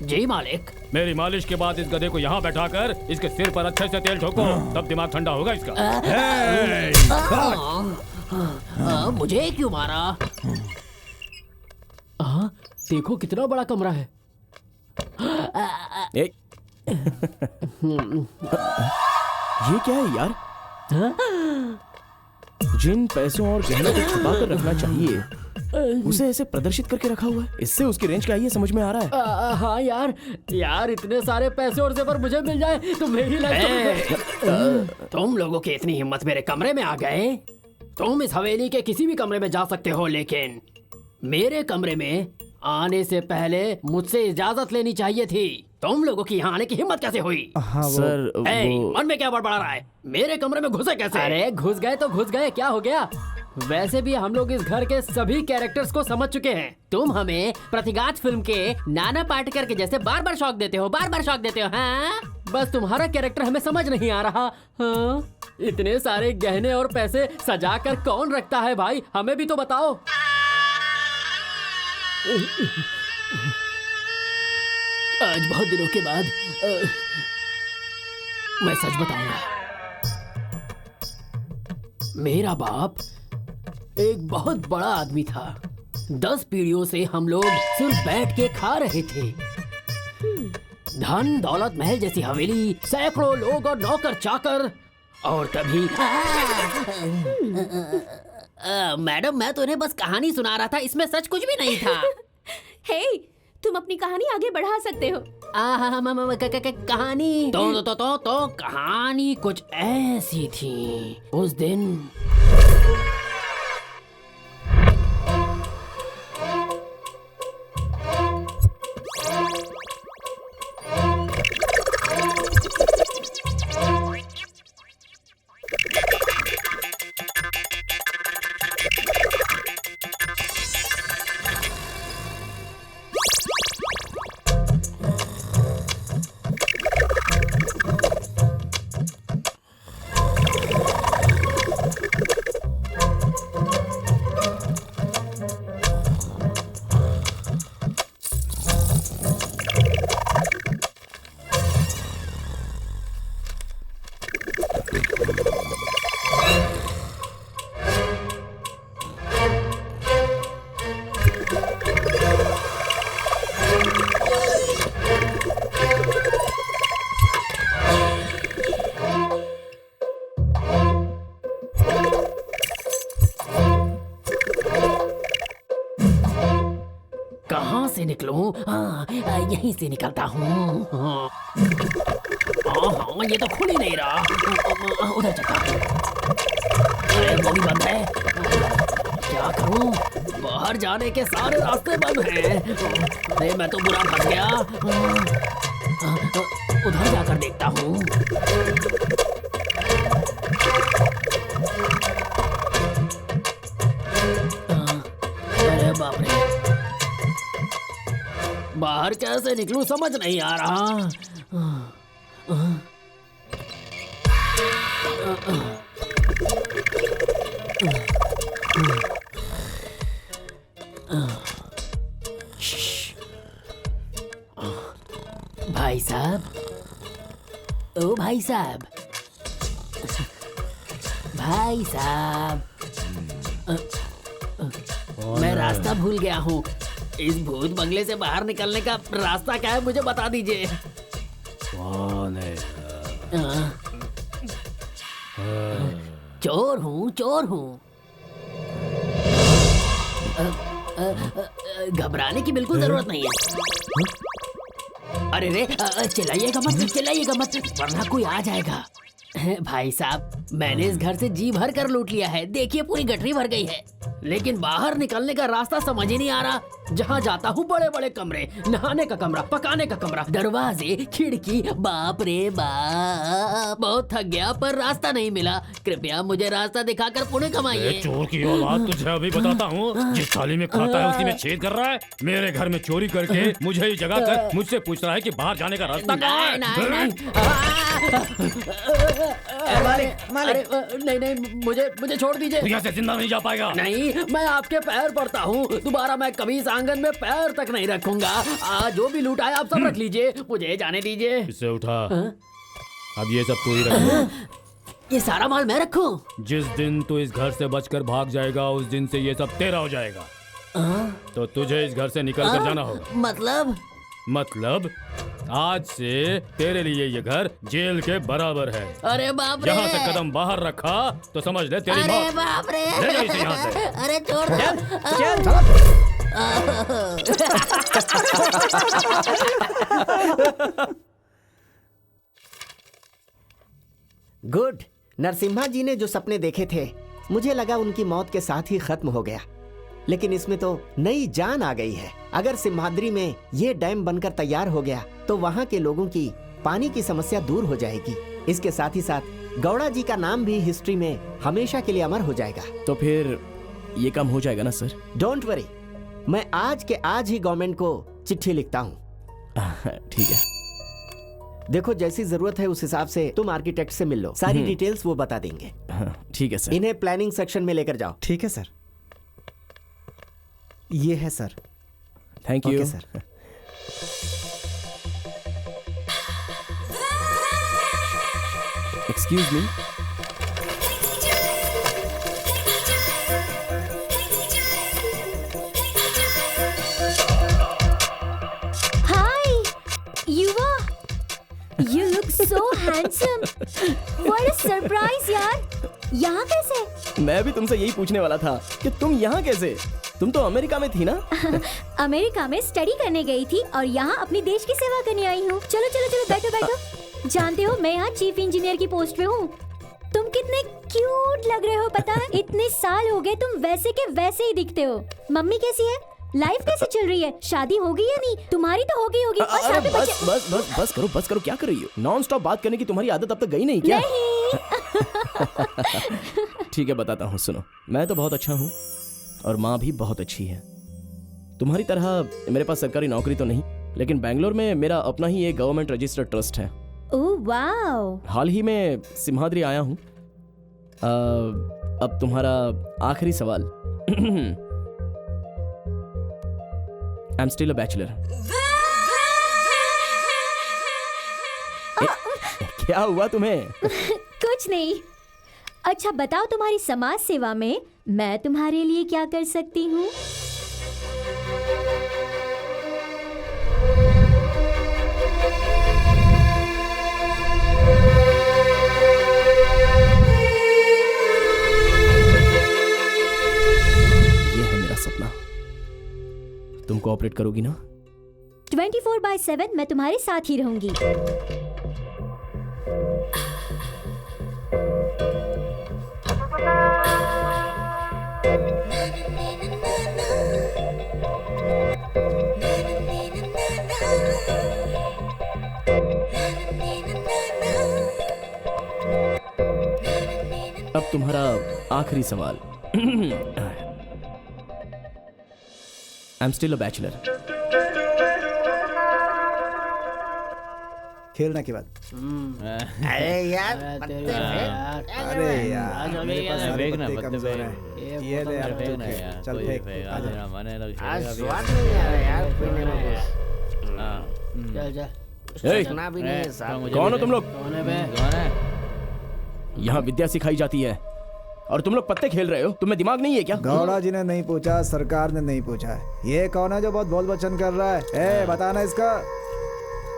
जी मालिक। मेरी मालिश के बाद इस गधे को यहाँ बैठाकर इसके सिर पर अच्छे से तेल ठोको, तब दिमाग ठंडा होगा इसका। मुझे क्यों मारा? देखो कितना बड़ा कमरा है। ये क्या है यार? जिन पैसों और गहनों को छुपा कर रखना चाहिए उसे ऐसे प्रदर्शित करके रखा हुआ है। इससे उसकी रेंज क्या है समझ में आ रहा है। हाँ यार इतने सारे पैसे और जेवर मुझे मिल जाए तो मेरी लाइफ। तुम लोगों की इतनी हिम्मत मेरे कमरे में आ गए? तुम इस हवेली के किसी भी कमरे में जा सकते हो, लेकिन मेरे कमरे में आने से पहले मुझसे इजाजत लेनी चाहिए थी। तुम लोगों की यहाँ आने की हिम्मत कैसे हुई? सर मन में क्या बड़बड़ा रहा है? मेरे कमरे में घुसे कैसे? अरे घुस गए तो घुस गए, क्या हो गया? वैसे भी हम लोग इस घर के सभी कैरेक्टर्स को समझ चुके हैं। तुम हमें प्रतिघात फिल्म के नाना पाटेकर के जैसे बार बार शौक देते हो, बार बार शौक देते हो। हाँ? बस तुम्हारा कैरेक्टर हमें समझ नहीं आ रहा। हाँ? इतने सारे गहने और पैसे सजा कर कौन रखता है भाई? हमें भी तो बताओ। आज बहुत दिनों के बाद मैं सच बताऊंगा। मेरा बाप एक बहुत बड़ा आदमी था। 10 पीढ़ियों से हम लोग सिर्फ बैठ के खा रहे थे। धन दौलत महल जैसी हवेली, सैकड़ों लोग और नौकर चाकर, और तभी मैडम मैं तो इन्हें बस कहानी सुना रहा था, इसमें सच कुछ भी नहीं था। हे, तुम अपनी कहानी आगे बढ़ा सकते हो। कहानी तो कहानी कुछ ऐसी थी। उस दिन निकलूं? यहीं से निकलता हूँ। हाँ, ये तो खुल ही नहीं रहा। उधर चलता हूँ। अरे वो भी बंद है। क्या करूँ? बाहर जाने के सारे रास्ते बंद हैं। अरे मैं तो बुरा फंस गया। उधर जाकर देखता हूँ। अरे बाप रे, बाहर कैसे निकलूं समझ नहीं आ रहा। भाई साहब, ओ भाई साहब, भाई साहब, मैं रास्ता भूल गया हूँ। इस भूत बंगले से बाहर निकलने का रास्ता क्या है, मुझे बता दीजिए। कौन है? चोर हूँ, चोर हूँ। घबराने की बिल्कुल जरूरत नहीं है। अरे रे, चिल्लाइएगा मत, चिल्लाइएगा मत, वरना कोई आ जाएगा। भाई साहब, मैंने इस घर से जी भर कर लूट लिया है। देखिए पूरी गठरी भर गई है, लेकिन बाहर निकलने का रास्ता समझ ही नहीं आ रहा। जहाँ जाता हूँ बड़े बड़े कमरे, नहाने का कमरा, पकाने का कमरा, दरवाजे, खिड़की, बाप रे बाप। बहुत थक गया पर रास्ता नहीं मिला। कृपया मुझे रास्ता दिखाकर पुण्य कमाइए। चोर की औलाद, तुझे अभी बताता हूँ। जिस थाली में खाता है उसी में छेद कर रहा है। मेरे घर में चोरी करके मुझे ही जगा कर मुझसे पूछ रहा है कि बाहर जाने का रास्ता कहाँ है? नहीं, मुझे छोड़ दीजिए। तू यहाँ से जिंदा नहीं जा पाएगा। नहीं, मैं आपके पैर पड़ता हूँ। दोबारा मैं कभी इस आंगन में पैर तक नहीं रखूंगा। आज जो भी लूटा है आप सब रख लीजिए, मुझे जाने दीजिए। इसे उठा। अब ये सब तू ही रख। ये सारा माल मैं रखूं? जिस दिन तू इस घर से बचकर भाग जाएगा उस दिन से ये सब तेरा हो जाएगा। तो तुझे इस घर से निकल कर जाना होगा। मतलब आज से तेरे लिए ये घर जेल के बराबर है। अरे बाप रे! यहाँ से कदम बाहर रखा तो समझ ले तेरी मौत। अरे बाप रे! ले जा इसे यहाँ से। अरे छोड़ गुड। नरसिम्हा जी ने जो सपने देखे थे, मुझे लगा उनकी मौत के साथ ही खत्म हो गया, लेकिन इसमें तो नई जान आ गई है। अगर सिम्हाद्री में ये डैम बनकर तैयार हो गया तो वहाँ के लोगों की पानी की समस्या दूर हो जाएगी। इसके साथ ही साथ गौड़ा जी का नाम भी हिस्ट्री में हमेशा के लिए अमर हो जाएगा। तो फिर ये काम हो जाएगा ना सर? डोंट वरी, मैं आज के आज ही गवर्नमेंट को चिट्ठी लिखता हूँ। ठीक है। देखो, जैसी जरूरत है उस हिसाब से तुम आर्किटेक्ट से मिल लो, सारी डिटेल्स वो बता देंगे। ठीक है सर। इन्हें प्लानिंग सेक्शन में लेकर जाओ। ठीक है सर। ये है sir. Thank you sir. Excuse me. Hi Yuva, you look so handsome. What a surprise यार। यहाँ कैसे? मैं भी तुमसे यही पूछने वाला था कि तुम यहाँ कैसे? तुम तो अमेरिका में थी ना? अमेरिका में स्टडी करने गई थी और यहाँ अपने देश की सेवा करने आई हूँ। चलो चलो चलो, बैठो बैठो। जानते हो मैं यहाँ चीफ इंजीनियर की पोस्ट पे हूँ। तुम कितने क्यूट लग रहे हो पता है? इतने साल हो गए, तुम वैसे के वैसे ही दिखते हो। मम्मी कैसी है? लाइफ कैसे चल रही है? शादी हो गई या नहीं? तुम्हारी तो हो गई होगी। और साथ में बस बस बस बस करो, बस करो। क्या कर रही हो? नॉन स्टॉप बात करने की तुम्हारी आदत अब तक गई नहीं क्या? ठीक है, बताता हूँ, सुनो। मैं तो बहुत अच्छा हूँ और माँ भी बहुत अच्छी है। तुम्हारी तरह मेरे पास सरकारी नौकरी तो नहीं, लेकिन बेंगलोर में मेरा अपना ही एक गवर्नमेंट रजिस्टर्ड ट्रस्ट है। Oh wow. हाल ही में सिम्हाद्री आया हूँ। अब तुम्हारा आखिरी सवाल। I am still a bachelor. क्या हुआ तुम्हें? कुछ नहीं। अच्छा बताओ, तुम्हारी समाज सेवा में मैं तुम्हारे लिए क्या कर सकती हूँ? ये है मेरा सपना। तुम कोऑपरेट करोगी ना? 24/7 मैं तुम्हारे साथ ही रहूंगी। अब तुम्हारा आखिरी सवाल। I am still a bachelor. खेलने के बाद। अरे यार अरे यार मेरे पास सारे पत्ते कमजोर हैं। ये ले यार, तू खेल। चल फेंक, आजा। आज स्वाद नहीं आ रहा यार पीने में। चल चल। ए, सुना भी नहीं है साहब। कौन हो तुम लोग? कौन है बे? यहाँ विद्या सिखाई जाती है और तुम लोग पत्ते खेल रहे हो? तुम्हें दिमाग नहीं है क्या? गौड़ा जी ने नहीं पूछा, सरकार ने नहीं पूछा है। ये कौन है जो बहुत बोल बचन कर रहा है? ए बताना इसका।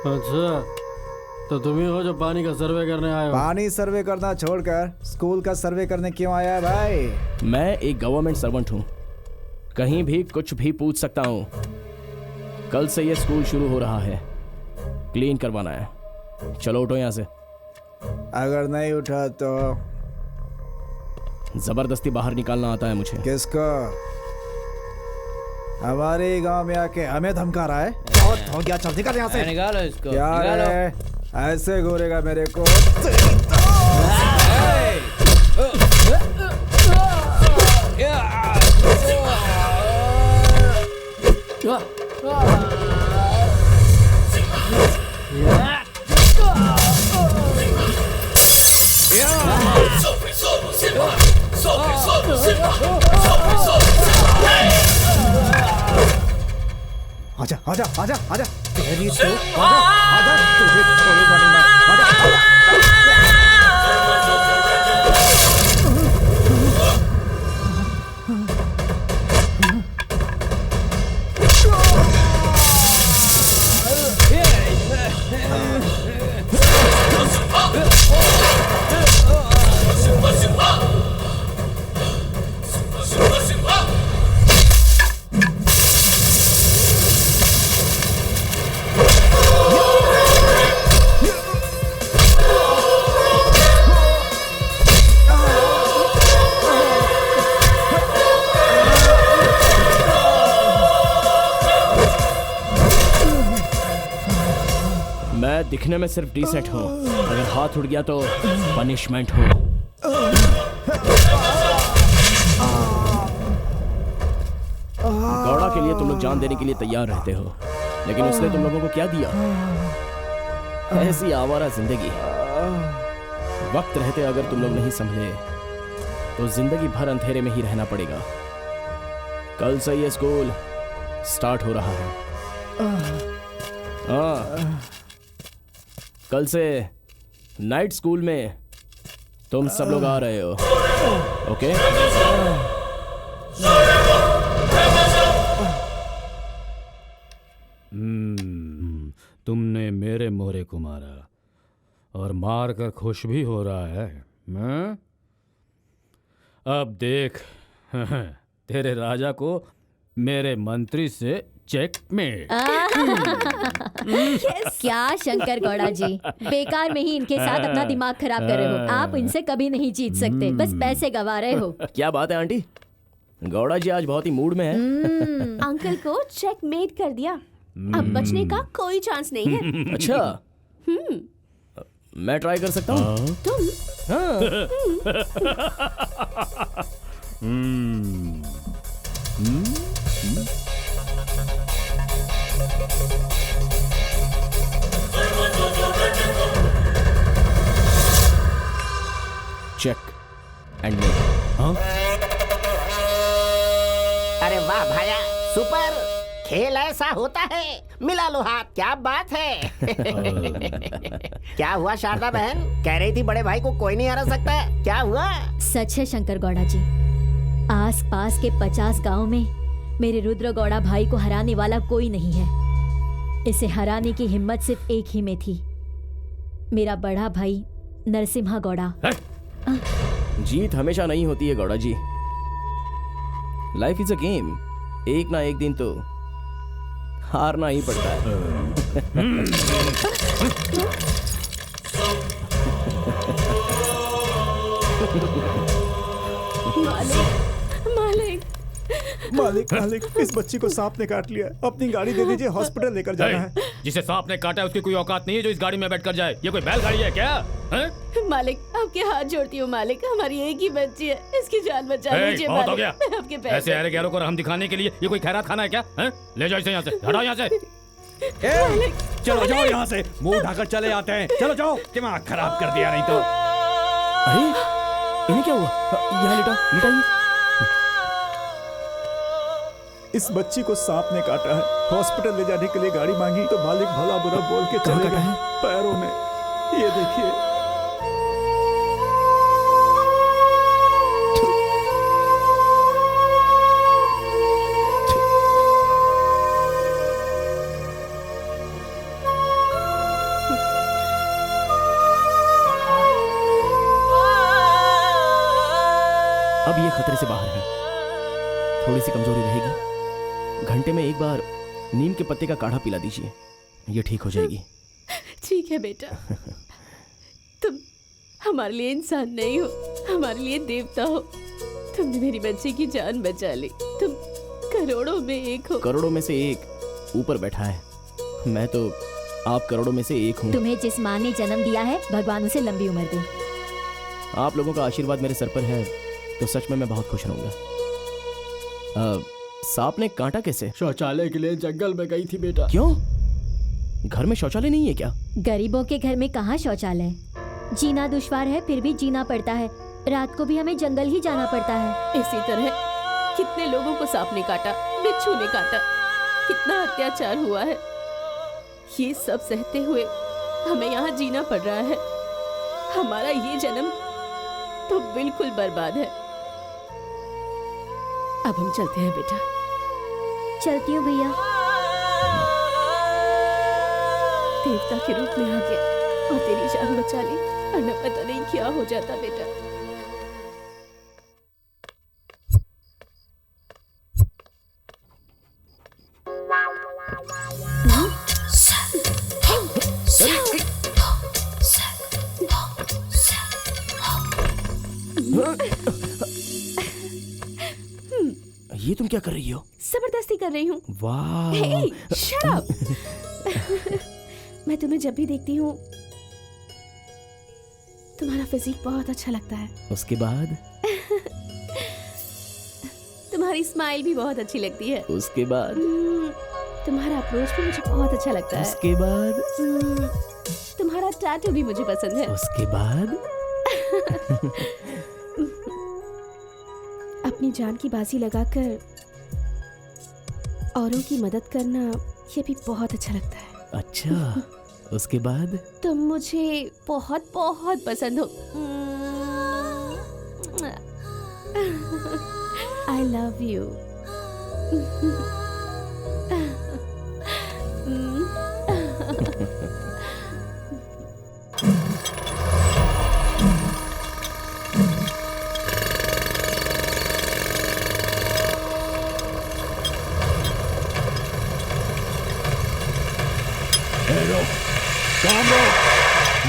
अच्छा तो तुम ही हो जो पानी का सर्वे करने आए हो? पानी सर्वे करना छोड़कर स्कूल का सर्वे करने क्यों आया है भाई? मैं एक गवर्नमेंट सर्वेंट हूँ, कहीं भी कुछ भी पूछ सकता हूँ। कल से ये स्कूल शुरू हो रहा है, क्लीन करवाना है। चलो उठो यहाँ से। अगर नहीं उठा तो जबरदस्ती बाहर निकालना आता है मुझे। किसको? हमारे गांव में आके हमें धमका रहा है? बहुत हो गया, चल निकल यहाँ से। निकालो इसको। क्या निकालो। रे? ऐसे घूरेगा मेरे को? आजा आजा आजा आजा तेरी तो आजा आजा तुझे छोड़ूंगा नहीं मैं। आजा आजा। मैं दिखने में सिर्फ डिसेंट हूँ, अगर हाथ उड़ गया तो पनिशमेंट हो। गौड़ा के लिए तुम लोग जान देने के लिए तैयार रहते हो, लेकिन उसने तुम लोगों को क्या दिया? ऐसी आवारा जिंदगी। वक्त रहते अगर तुम लोग नहीं संभले तो जिंदगी भर अंधेरे में ही रहना पड़ेगा। कल से ये स्कूल स्टार्ट हो रहा है। हाँ, कल से नाइट स्कूल में तुम सब लोग आ रहे हो, ओके? तुमने मेरे मोरे को मारा और मार कर खुश भी हो रहा है। अब देख तेरे राजा को मेरे मंत्री से चेकमेट। क्या शंकर गौड़ा जी, बेकार में ही इनके साथ अपना दिमाग खराब कर रहे हो। आप इनसे कभी नहीं जीत सकते, बस पैसे गवा रहे हो। क्या बात है आंटी, गौड़ा जी आज बहुत ही मूड में है। अंकल को चेकमेट कर दिया, अब बचने का कोई चांस नहीं है। अच्छा, मैं ट्राई कर सकता हूँ? तुम? Check and mate. हाँ? अरे वाह भाया, सुपर। खेल ऐसा होता है, मिला लो हाथ। क्या बात है। क्या हुआ शारदा बहन? कह रही थी बड़े भाई को कोई नहीं हरा सकता, क्या हुआ? सच है शंकर गौड़ा जी, आस पास के 50 गांव में मेरे रुद्र गौड़ा भाई को हराने वाला कोई नहीं है। इसे हराने की हिम्मत सिर्फ एक ही में थी, मेरा बड़ा भाई नरसिम्हा गौड़ा। जीत हमेशा नहीं होती है गौड़ा जी, लाइफ इज अ गेम। एक ना एक दिन तो हारना ही पड़ता है। मालिक मालिक मालिक, इस बच्ची को सांप ने काट लिया। अपनी गाड़ी दे दीजिए, हॉस्पिटल लेकर जाना है। जिसे सांप ने काटा है उसकी कोई औकात नहीं है जो इस गाड़ी में बैठकर जाए। ये कोई बैलगाड़ी है क्या? मालिक आपके हाथ जोड़ती हूँ मालिक, हमारी एक ही बच्ची है, इसकी जान बचा लीजिए बहुत हो मालिक। गया। मैं आपके पैर ऐसे अरे गैरों को हम दिखाने के लिए ये कोई खैरात खाना है क्या? ले जाओ इसे यहाँ से, हटाओ यहाँ से। चलो जाओ यहाँ से, मुंह ढाकर चले आते हैं। चलो जाओ, दिमाग खराब कर दिया नहीं तो। अरे इन्हें क्या हुआ? यहाँ लिटाइए। इस बच्ची को सांप ने काटा है। हॉस्पिटल ले जाने के लिए गाड़ी मांगी तो मालिक भला बुरा बोल के चले गए। पैरों में, ये देखिए। अब ये खतरे से बाहर है, थोड़ी सी कमजोरी रहेगी। घंटे में एक बार नीम के पत्ते का काढ़ा पिला दीजिए, ये ठीक हो जाएगी। ठीक है बेटा। तुम हमारे लिए इंसान नहीं हो, हमारे लिए देवता हो। तुमने मेरी बच्ची की जान बचा ली। तुम करोड़ों में एक हो। करोड़ों में से एक ऊपर बैठा है, मैं तो आप करोड़ों में से एक हूँ। तुम्हें जिस माँ ने जन्म दिया है, भगवान उसे लंबी उम्र दे। आप लोगों का आशीर्वाद मेरे सर पर है तो सच में मैं बहुत खुश रहूंगा। सांप ने कांटा कैसे? शौचालय के लिए जंगल में गई थी बेटा। क्यों? घर में शौचालय नहीं है क्या? गरीबों के घर में कहाँ शौचालय? जीना दुश्वार है फिर भी जीना पड़ता है। रात को भी हमें जंगल ही जाना पड़ता है। इसी तरह कितने लोगों को सांप ने काटा, बिच्छू ने काटा, कितना अत्याचार हुआ है। ये सब सहते हुए हमें यहाँ जीना पड़ रहा है। हमारा ये जन्म तो बिल्कुल बर्बाद है। अब हम चलते हैं बेटा। चलती हूँ भैया। देवता के रूप में आ गया और तेरी जान बचा ली, वरना पता नहीं क्या हो जाता बेटा। ये तुम क्या कर रही हो? जबरदस्ती कर रही हूँ। वाह। Hey, shut up! मैं तुम्हें जब भी देखती हूँ तुम्हारा फिजिक बहुत अच्छा लगता है। उसके बाद? तुम्हारी स्माइल भी बहुत अच्छी लगती है। उसके बाद? तुम्हारा अप्रोच भी मुझे बहुत अच्छा लगता है। उसके बाद? तुम्हारा टैटू भी मुझे पसंद है। उसके बाद? अपनी जान की बाजी लगाकर औरों की मदद करना ये भी बहुत अच्छा लगता है। अच्छा, उसके बाद? तुम मुझे बहुत बहुत पसंद हो। I love you. काम रोक,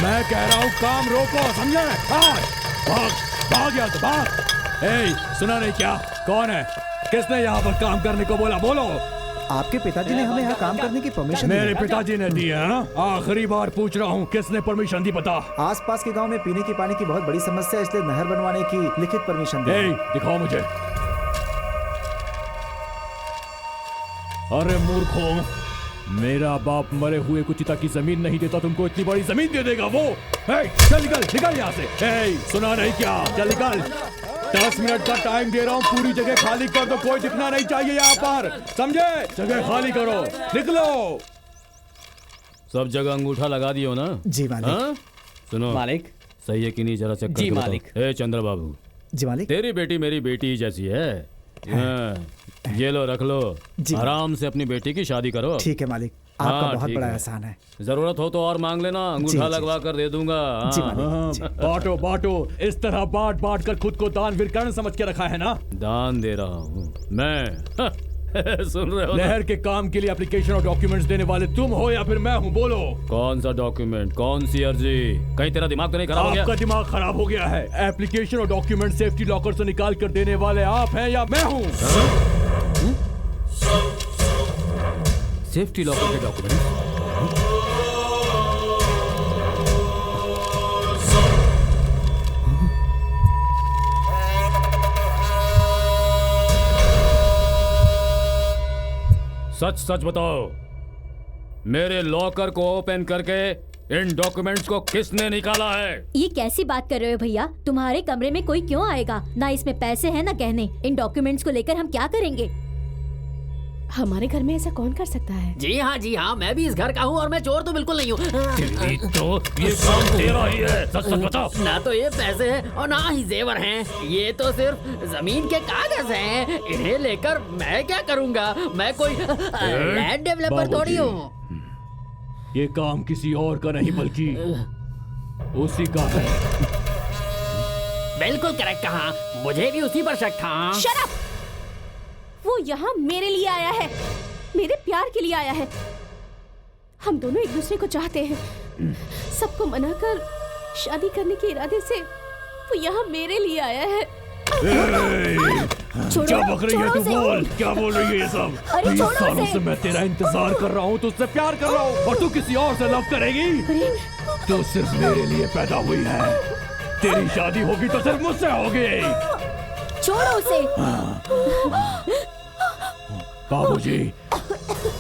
मैं कह रहा हूँ काम रोको, समझे? भाग भाग यहाँ से भाग। ए, सुना नहीं क्या? कौन है? किसने यहाँ पर काम करने को बोला? बोलो। आपके पिताजी ने हमें यहाँ काम करने की परमिशन दी। मेरे पिताजी ने दी है ना? आखिरी बार पूछ रहा हूँ, किसने परमिशन दी? बता। आसपास के गांव में पीने की पानी की बहुत बड़ी समस्या है, इसलिए नहर बनवाने की लिखित परमिशन दी। दिखाओ मुझे। अरे मूर्खों, मेरा बाप मरे हुए को चिता की जमीन नहीं देता, तुमको इतनी बड़ी जमीन दे देगा वो? चल निकल, निकल यहाँ से। सुना नहीं क्या? चल निकल। 10 मिनट का टाइम दे रहा हूँ, पूरी जगह खाली कर दो, कोई दिखना नहीं चाहिए यहाँ पर, समझे? जगह खाली करो, निकलो। सब जगह अंगूठा लगा दियो ना? जी मालिक। सुनो मालिक, सही है कि नहीं जरा चेक जी मालिक। ए चंद्र बाबू। जी मालिक। तेरी बेटी मेरी बेटी जैसी है। ये लो, रख लो, आराम से अपनी बेटी की शादी करो। ठीक है मालिक, आपका बहुत बड़ा एहसान है। जरूरत हो तो और मांग लेना, अंगूठा लगवा कर दे दूंगा। बांटो बांटो, इस तरह बांट बांट कर खुद को दान विकर्ण समझ के रखा है ना? दान दे रहा हूँ मैं। सुन रहे हो? नहर के काम के लिए एप्लीकेशन और डॉक्यूमेंट्स देने वाले तुम हो या फिर मैं हूँ? बोलो। कौन सा डॉक्यूमेंट, कौन सी अर्जी? कहीं तेरा दिमाग तो नहीं खराब हो गया? आपका दिमाग खराब हो गया है। एप्लीकेशन और डॉक्यूमेंट सेफ्टी लॉकर से निकाल कर देने वाले आप हैं या मैं हूँ? सेफ्टी लॉकर के डॉक्यूमेंट? सच सच बताओ, मेरे लॉकर को ओपन करके इन डॉक्यूमेंट्स को किसने निकाला है? ये कैसी बात कर रहे हो भैया? तुम्हारे कमरे में कोई क्यों आएगा? ना इसमें पैसे हैं ना गहने। इन डॉक्यूमेंट्स को लेकर हम क्या करेंगे? हमारे घर में ऐसा कौन कर सकता है? जी हाँ, मैं भी इस घर का हूँ और मैं चोर तो बिल्कुल नहीं हूँ। तो ये काम तेरा ही है, सच सच बताओ। ना तो ये पैसे हैं और ना ही जेवर हैं। ये तो सिर्फ जमीन के कागज हैं। इन्हें लेकर मैं क्या करूँगा? मैं कोई लैंड डेवलपर थोड़ी हूँ। ये काम किसी और का नहीं बल्कि उसी का है। बिल्कुल करेक्ट कहा, मुझे भी उसी पर शक था। Shut up! वो यहाँ मेरे लिए आया है, मेरे प्यार के लिए आया है। हम दोनों एक दूसरे को चाहते हैं। सबको मनाकर शादी करने के इरादे से वो यहाँ मेरे लिए आया है। क्या बक रही है तू? बोल, क्या बोल रही है ये सब? 20 सालों से मैं तेरा इंतजार कर रहा हूँ, तुझसे प्यार कर रहा हूँ और तू किसी और से लव करेगी? तू सिर्फ मेरे लिए पैदा हुई है। तेरी शादी होगी तो सिर्फ मुझसे होगी। छोड़ो उसे। बाबूजी,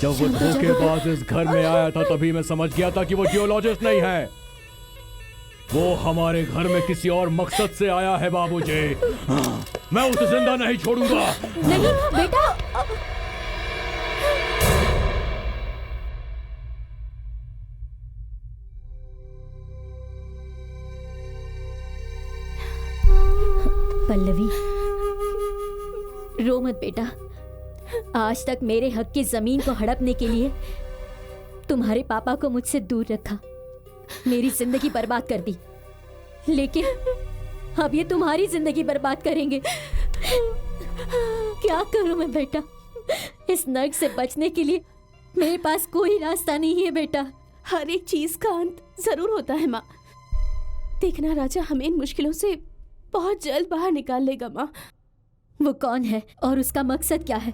जब वो धोखेबाज इस घर में आया था तभी मैं समझ गया था कि वो जियोलॉजिस्ट नहीं है। वो हमारे घर में किसी और मकसद से आया है बाबूजी। मैं उसे जिंदा नहीं छोड़ूंगा। नहीं बेटा। पल्लवी, रो मत बेटा। आज तक मेरे हक की जमीन को हड़पने के लिए तुम्हारे पापा को मुझसे दूर रखा, मेरी जिंदगी बर्बाद कर दी। लेकिन अब ये तुम्हारी जिंदगी बर्बाद करेंगे। क्या करूं मैं बेटा? इस नर्क से बचने के लिए मेरे पास कोई रास्ता नहीं है बेटा। हर एक चीज का अंत जरूर होता है माँ। देखना राजा हमें इन मुश्किलों से बहुत जल्द बाहर निकाल लेगा माँ। वो कौन है और उसका मकसद क्या है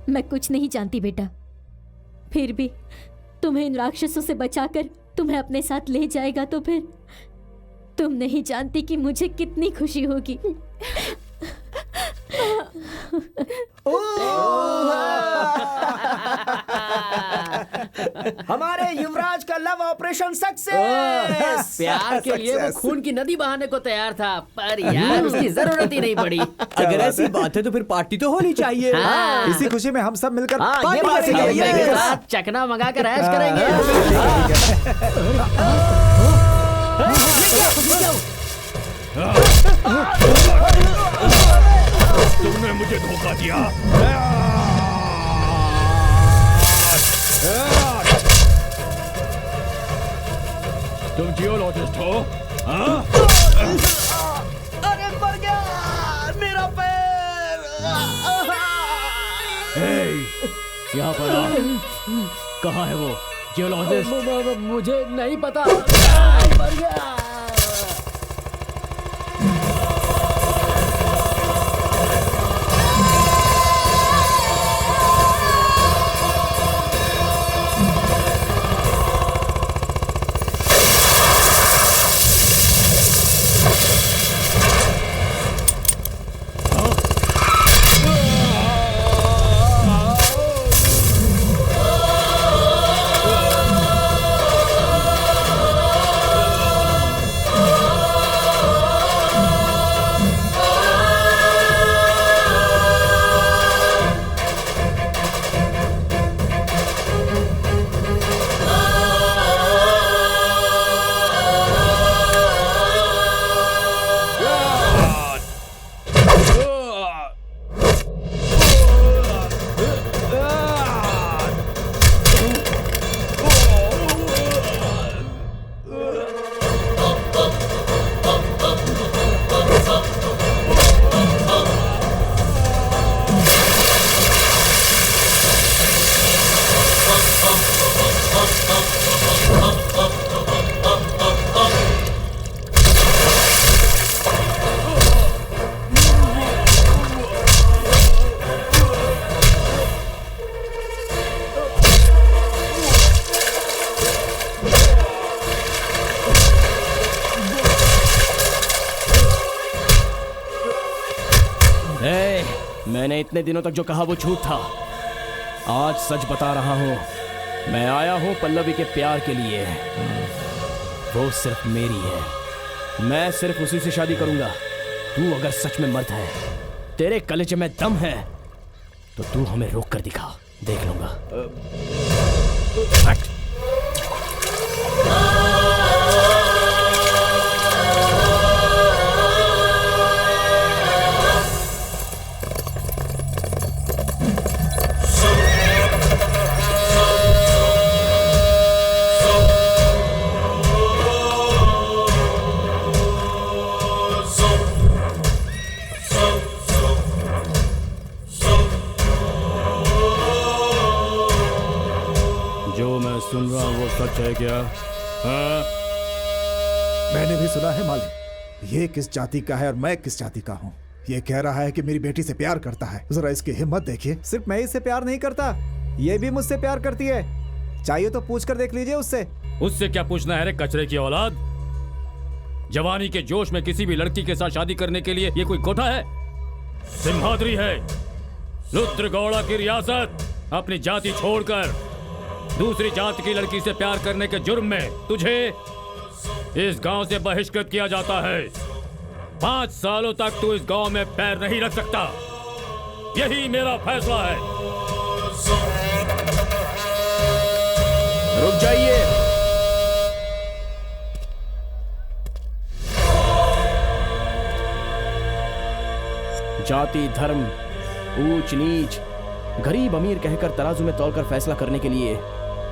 मैं कुछ नहीं जानती बेटा। फिर भी तुम्हें इन राक्षसों से बचाकर तुम्हें अपने साथ ले जाएगा तो फिर तुम नहीं जानती कि मुझे कितनी खुशी होगी। हमारे युवराज का लव ऑपरेशन सक्सेस। प्यार के लिए वो खून की नदी बहाने को तैयार था, पर यार उसकी जरूरत ही नहीं पड़ी। अगर ऐसी बात है तो फिर पार्टी तो होनी चाहिए। हाँ। इसी खुशी में हम सब मिलकर ये बात सही है। के साथ चकना मंगा कर ऐश करेंगे। तुमने मुझे धोखा दिया। तुम जियोलॉजिस्ट हो? हाँ? अरे मर गया मेरा पैर। यहाँ पर आ। कहाँ है वो जियोलॉजिस्ट? मुझे नहीं पता। मर गया। मैंने इतने दिनों तक जो कहा वो झूठ था। आज सच बता रहा हूं। मैं आया हूं पल्लवी के प्यार के लिए। वो सिर्फ मेरी है, मैं सिर्फ उसी से शादी करूंगा। तू अगर सच में मर्द है, तेरे कलेजे में दम है, तो तू हमें रोक कर दिखा, देख लूंगा। सुन रहा हूँ वो सच है क्या? हाँ? मैंने भी सुना है मालिक। ये किस जाति का है और मैं किस जाति का हूँ। ये कह रहा है कि मेरी बेटी से प्यार करता है। जरा इसकी हिम्मत देखिए। सिर्फ मैं इससे प्यार नहीं करता, ये भी मुझसे प्यार करती है। चाहिए तो पूछ कर देख लीजिए उससे। उससे क्या पूछना है रे कचरे की औलाद? जवानी के जोश में किसी भी लड़की के साथ शादी करने के लिए ये कोई कोठा है? सिंहाद्री है, रुद्रगौड़ा की रियासत। अपनी जाति छोड़कर दूसरी जाति की लड़की से प्यार करने के जुर्म में तुझे इस गांव से बहिष्कृत किया जाता है। 5 सालों तक तू इस गांव में पैर नहीं रख सकता। यही मेरा फैसला है। रुक जाइए। जाति, धर्म, ऊंच नीच, गरीब अमीर कहकर तराजू में तौलकर फैसला करने के लिए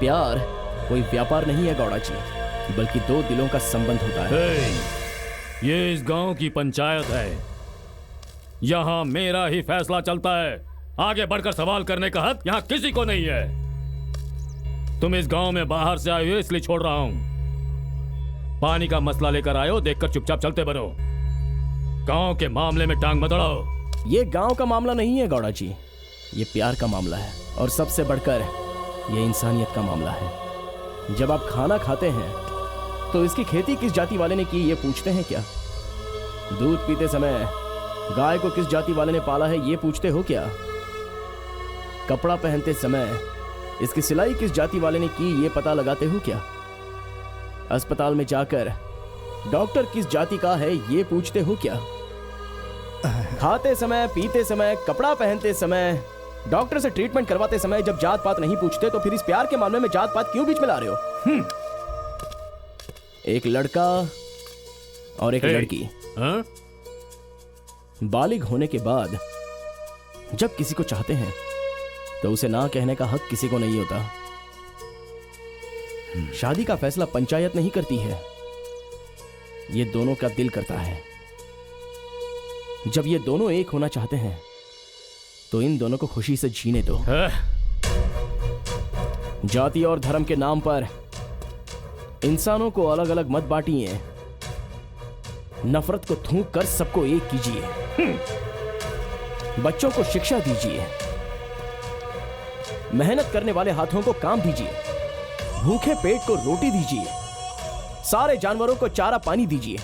प्यार कोई व्यापार नहीं है गौड़ा जी, बल्कि 2 दिलों का संबंध होता है। ये इस गांव की पंचायत है, यहाँ मेरा ही फैसला चलता है। आगे बढ़कर सवाल करने का हक यहाँ किसी को नहीं है। तुम इस गांव में बाहर से आए हो इसलिए छोड़ रहा हूं। पानी का मसला लेकर आए हो, देखकर चुपचाप चलते बनो। गांव के मामले में टांग मत अड़ाओ। ये गांव का मामला नहीं है गौड़ा जी, ये प्यार का मामला है, और सबसे बढ़कर ये इंसानियत का मामला है। जब आप खाना खाते हैं तो इसकी खेती किस जाति वाले ने की ये पूछते हैं क्या? दूध पीते समय गाय को किस जाति वाले ने पाला है ये पूछते हो क्या? कपड़ा पहनते समय इसकी सिलाई किस जाति वाले ने की ये पता लगाते हो क्या? अस्पताल में जाकर डॉक्टर किस जाति का है ये पूछते हो क्या? खाते समय, पीते समय, कपड़ा पहनते समय, डॉक्टर से ट्रीटमेंट करवाते समय जब जात पात नहीं पूछते तो फिर इस प्यार के मामले में जात पात क्यों बीच में ला रहे हो? एक लड़का और एक लड़की बालिग होने के बाद जब किसी को चाहते हैं तो उसे ना कहने का हक किसी को नहीं होता। शादी का फैसला पंचायत नहीं करती है, ये दोनों का दिल करता है। जब ये दोनों एक होना चाहते हैं तो इन दोनों को खुशी से जीने दो। जाति और धर्म के नाम पर इंसानों को अलग अलग मत बांटिए। नफरत को थूक कर सबको एक कीजिए। बच्चों को शिक्षा दीजिए। मेहनत करने वाले हाथों को काम दीजिए। भूखे पेट को रोटी दीजिए। सारे जानवरों को चारा पानी दीजिए।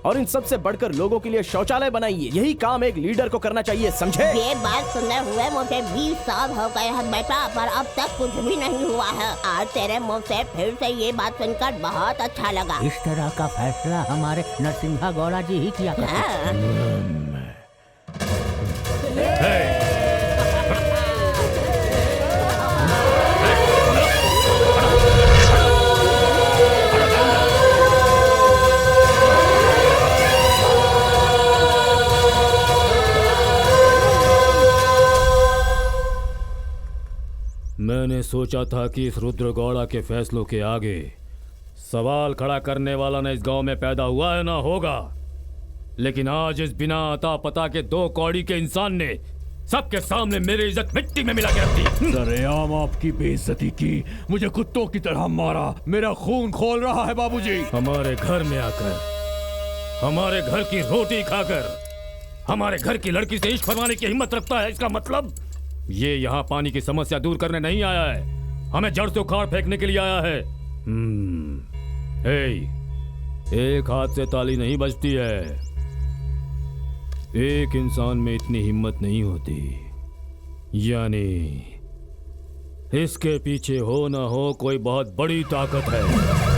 और इन सबसे बढ़कर लोगों के लिए शौचालय बनाइए। यही काम एक लीडर को करना चाहिए, समझे? ये बात सुनने हुए मुझे 20 साल हो गए हैं बेटा, पर अब तक कुछ भी नहीं हुआ है। आज तेरे मुंह से फिर से ये बात सुनकर बहुत अच्छा लगा। इस तरह का फैसला हमारे नरसिम्हा गौड़ा जी ही किया करते। मैंने सोचा था कि इस रुद्रगौड़ा के फैसलों के आगे सवाल खड़ा करने वाला न इस गांव में पैदा हुआ है ना होगा, लेकिन आज इस बिना अता पता के 2 कौड़ी के इंसान ने सबके सामने मेरी इज्जत मिट्टी में मिला के रख दी। सरेआम आपकी बेइज्जती की, मुझे कुत्तों की तरह मारा, मेरा खून खोल रहा है बाबूजी। हमारे घर में आकर, हमारे घर की रोटी खाकर, हमारे घर की लड़की से इश्क फरमाने की हिम्मत रखता है। इसका मतलब ये यहाँ पानी की समस्या दूर करने नहीं आया है, हमें जड़ से उखाड़ फेंकने के लिए आया है। एक हाथ से ताली नहीं बजती है। एक इंसान में इतनी हिम्मत नहीं होती, यानी इसके पीछे हो ना हो कोई बहुत बड़ी ताकत है।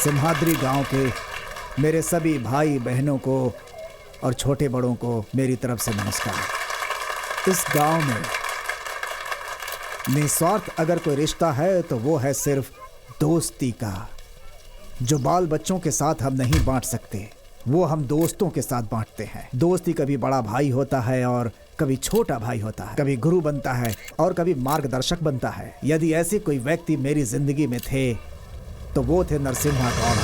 सिम्हाद्री गांव के मेरे सभी भाई बहनों को और छोटे बड़ों को मेरी तरफ से नमस्कार। इस गांव में निस्वार्थ अगर कोई रिश्ता है तो वो है सिर्फ दोस्ती का, जो बाल बच्चों के साथ हम नहीं बांट सकते, वो हम दोस्तों के साथ बांटते हैं। दोस्ती कभी बड़ा भाई होता है और कभी छोटा भाई होता है, कभी गुरु बनता है और कभी मार्गदर्शक बनता है। यदि ऐसे कोई व्यक्ति मेरी जिंदगी में थे तो वो थे नरसिम्हा गौड़ा।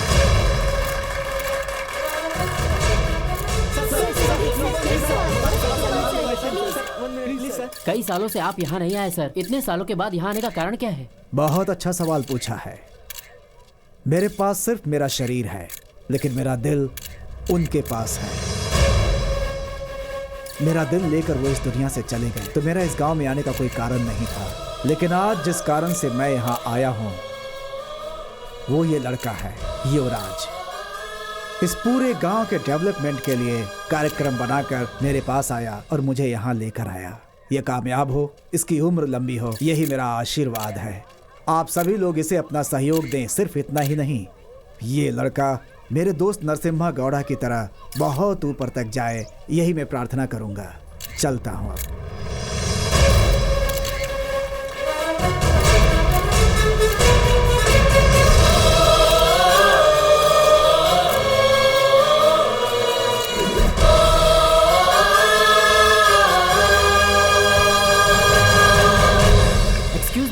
कई सालों से आप यहाँ नहीं आए सर, इतने सालों के बाद यहाँ आने का कारण क्या है? बहुत अच्छा सवाल पूछा है। मेरे पास सिर्फ मेरा शरीर है, लेकिन मेरा दिल उनके पास है। मेरा दिल लेकर वो इस दुनिया से चले गए, तो मेरा इस गांव में आने का कोई कारण नहीं था। लेकिन आज जिस कारण से मैं यहाँ आया हूँ वो ये लड़का है, युवराज। इस पूरे गांव के डेवलपमेंट के लिए कार्यक्रम बनाकर मेरे पास आया और मुझे यहाँ लेकर आया। ये कामयाब हो, इसकी उम्र लंबी हो, यही मेरा आशीर्वाद है। आप सभी लोग इसे अपना सहयोग दें। सिर्फ इतना ही नहीं, ये लड़का मेरे दोस्त नरसिम्हा गौड़ा की तरह बहुत ऊपर तक जाए, यही मैं प्रार्थना करूंगा। चलता हूँ अब।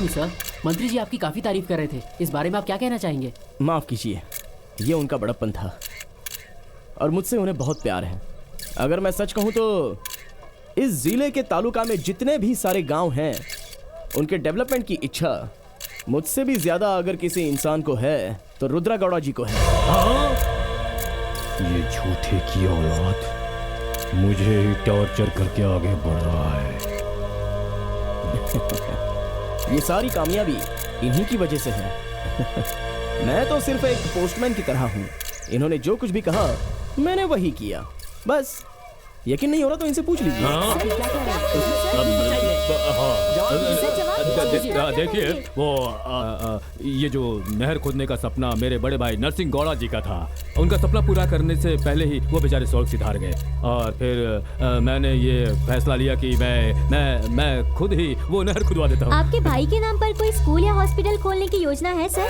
सर, मंत्री जी आपकी काफी तारीफ कर रहे थे, इस बारे में आप क्या कहना चाहेंगे? माफ कीजिए, ये उनका बड़प्पन था और मुझसे उन्हें बहुत प्यार है। अगर मैं सच कहूं तो इस जिले के तालुका में जितने भी सारे गांव हैं, उनके डेवलपमेंट की इच्छा मुझसे भी ज्यादा अगर किसी इंसान को है तो रुद्रा गौड़ा जी को है। ये झूठे की औलाद मुझे ही टॉर्चर करके आगे बढ़ रहा है। ये सारी कामयाबी इन्हीं की वजह से है। मैं तो सिर्फ एक पोस्टमैन की तरह हूँ। इन्होंने जो कुछ भी कहा मैंने वही किया, बस। यकीन नहीं हो रहा तो इनसे पूछ लीजिए। देखिए, वो ये जो नहर खोदने का सपना मेरे बड़े भाई नरसिंह गौड़ा जी का था, उनका सपना पूरा करने से पहले ही वो बेचारे स्वर्ग सिधार गए। और फिर मैंने ये फैसला लिया कि मैं खुद ही वो नहर खुदवा देता हूँ। आपके भाई के नाम पर कोई स्कूल या हॉस्पिटल खोलने की योजना है सर?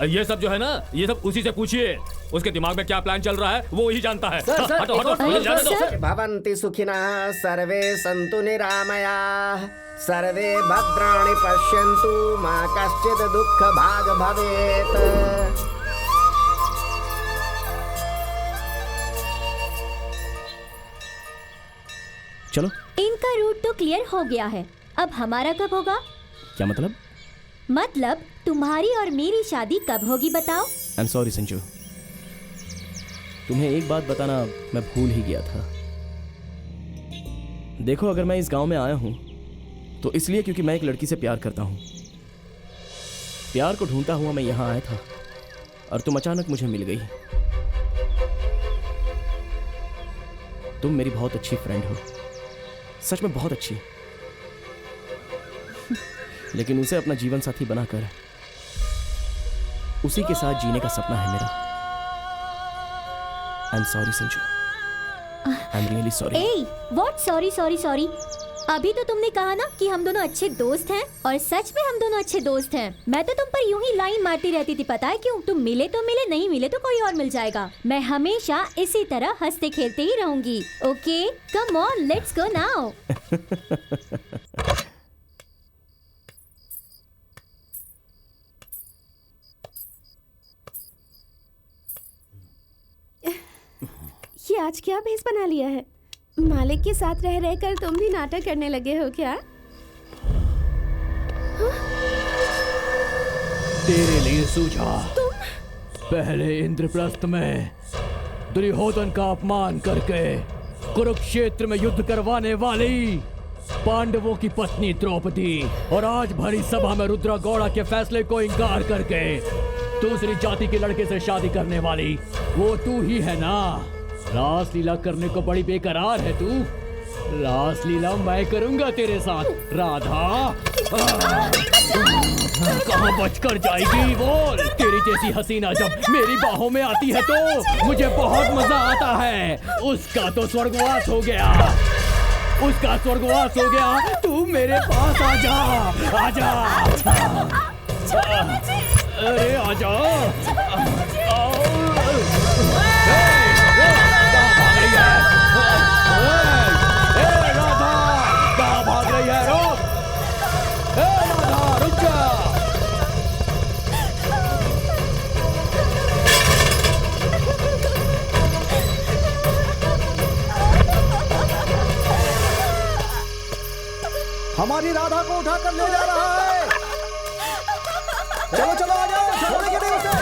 ये सब जो है ना, ये सब उसी से पूछिए। उसके दिमाग में क्या प्लान चल रहा है वो ही जानता है। हटो हटो, जाने दो। भवन्ति सुखिनः सर्वे सन्तु निरामयाः सर्वे भद्राणि पश्यन्तु मा कश्चित् दुःख भाग भवेत्। चलो, इनका रूट तो क्लियर हो गया है, अब हमारा कब होगा? क्या मतलब? मतलब तुम्हारी और मेरी शादी कब होगी बताओ? आई एम सॉरी संजू, तुम्हें एक बात बताना मैं भूल ही गया था। देखो, अगर मैं इस गांव में आया हूं तो इसलिए क्योंकि मैं एक लड़की से प्यार करता हूं। प्यार को ढूंढता हुआ मैं यहां आया था, और तुम अचानक मुझे मिल गई। तुम मेरी बहुत अच्छी फ्रेंड हो, सच में बहुत अच्छी। लेकिन उसे अपना जीवन साथी बनाकर उसी के साथ जीने का सपना है मेरा। I am sorry Sanju, I am really sorry. A, what sorry sorry sorry? अभी तो तुमने कहा ना कि हम दोनों अच्छे दोस्त हैं, और सच में हम दोनों अच्छे दोस्त हैं। मैं तो तुम पर यूं ही लाइन मारती रहती थी, पता है क्यों? तुम मिले तो मिले, नहीं मिले तो कोई और मिल जाएगा। मैं हमेशा इसी तरह हंसते खेलते ही रहूंगी। Okay, come on, let's go now. ये आज क्या भेष बना लिया है? मालिक के साथ रह रहकर तुम भी नाटक करने लगे हो क्या? तेरे लिए सूझा। पहले इंद्रप्रस्थ में दुर्योधन का अपमान करके कुरुक्षेत्र में युद्ध करवाने वाली पांडवों की पत्नी द्रौपदी, और आज भरी सभा में रुद्र गौड़ा के फैसले को इनकार करके दूसरी जाति के लड़के से शादी करने वाली वो तू ही है ना? रासलीला करने को बड़ी बेकरार है तू। रासलीला मैं करूंगा तेरे साथ, राधा। कहाँ बचकर जाएगी बोल? तेरी जैसी हसीना जब मेरी बाहों में आती है तो मुझे बहुत मजा आता है। उसका तो स्वर्गवास हो गया, उसका स्वर्गवास हो गया। तू मेरे पास आजा, आजा। अरे आजा। हमारी राधा को उठा कर ले जा रहा है। चलो चलो आ जाओ, छोड़ेंगे नहीं उसे।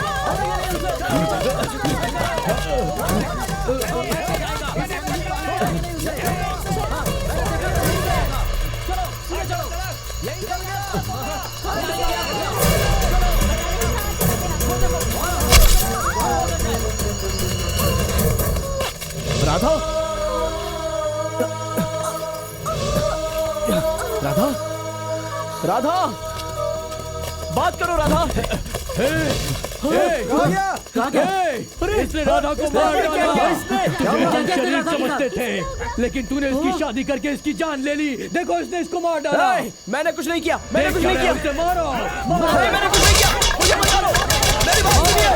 राधा, राधा, राधा, बात करो राधा। इसने राधा को मार डाला। तुझे शरीर समझते थे, लेकिन तूने इसकी शादी करके इसकी जान ले ली। देखो इसने इसको मार डाला। मैंने कुछ नहीं किया, मैंने कुछ नहीं किया। उसे मारो, नहीं, मैंने कुछ नहीं किया। मुझे मत मारो, मेरी बात सुनिए।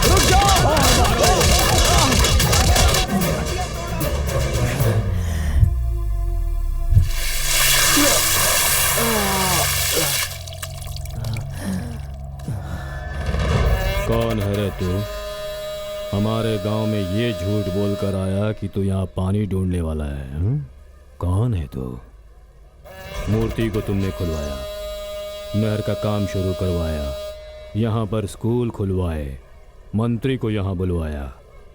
रुक जाओ। कौन है रे तू? हमारे गांव में ये झूठ बोलकर आया कि तू यहाँ पानी ढूंढने वाला है। कौन है तू? मूर्ति को तुमने खुलवाया, नहर का काम शुरू करवाया, यहाँ पर स्कूल खुलवाए, मंत्री को यहाँ बुलवाया,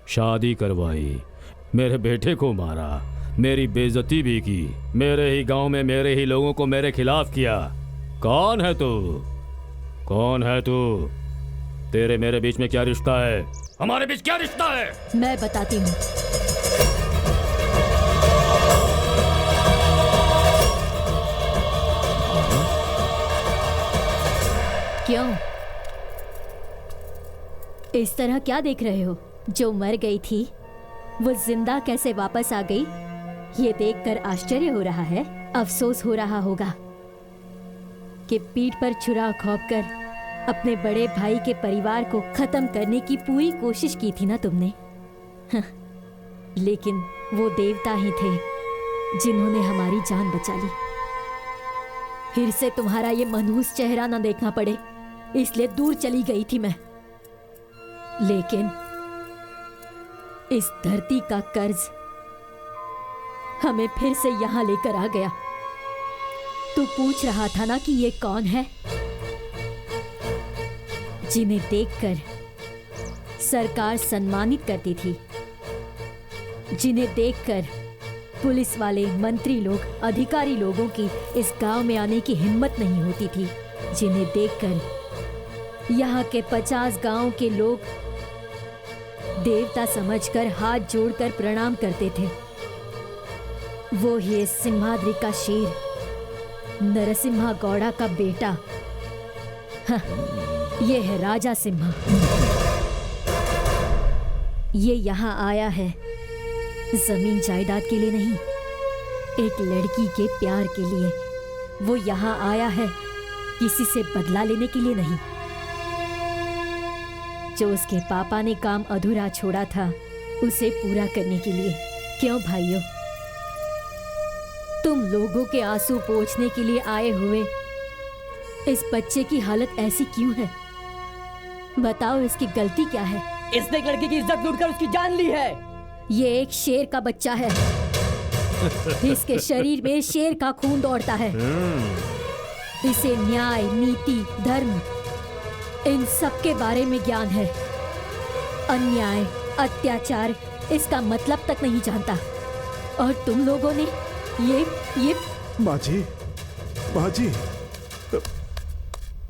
शादी करवाई, मेरे बेटे को मारा, मेरी बेइज्जती भी की, मेरे ही गांव में मेरे ही लोगों को मेरे खिलाफ किया। कौन है तू? कौन है तू? तेरे मेरे बीच में क्या रिश्ता है? हमारे बीच क्या रिश्ता है? मैं बताती हूँ। क्यों इस तरह क्या देख रहे हो? जो मर गई थी वो जिंदा कैसे वापस आ गई, ये देखकर आश्चर्य हो रहा है? अफसोस हो रहा होगा कि पीठ पर छुरा खौंपकर अपने बड़े भाई के परिवार को खत्म करने की पूरी कोशिश की थी ना तुमने। लेकिन वो देवता ही थे जिन्होंने हमारी जान बचा ली। फिर से तुम्हारा ये मनहूस चेहरा ना देखना पड़े, इसलिए दूर चली गई थी मैं। लेकिन इस धरती का कर्ज हमें फिर से यहाँ लेकर आ गया। तू पूछ रहा था ना कि ये कौन है? जिन्हें देखकर सरकार सम्मानित करती थी, जिन्हें देखकर पुलिस वाले, मंत्री लोग, अधिकारी लोगों की इस गांव में आने की हिम्मत नहीं होती थी, जिन्हें देखकर यहाँ के 50 गांव के लोग देवता समझकर हाथ जोड़कर प्रणाम करते थे। वो ही इस सिंहाद्री का शेर, नरसिम्हा गौड़ा का बेटा। हाँ, ये है राजा सिम्हा। ये यहाँ आया है जमीन जायदाद के लिए नहीं, एक लड़की के प्यार के लिए। वो यहाँ आया है किसी से बदला लेने के लिए नहीं। जो उसके पापा ने काम अधूरा छोड़ा था उसे पूरा करने के लिए। क्यों भाइयों, तुम लोगों के आंसू पोंछने के लिए आए हुए इस बच्चे की हालत ऐसी क्यों है? बताओ, इसकी गलती क्या है? इसने एक लड़की की इज्जत लूटकर उसकी जान ली है। ये एक शेर का बच्चा है। इसके शरीर में शेर का खून दौड़ता है। इसे न्याय, नीति, धर्म, इन सब के बारे में ज्ञान है। अन्याय, अत्याचार इसका मतलब तक नहीं जानता। और तुम लोगों ने ये माँ जी,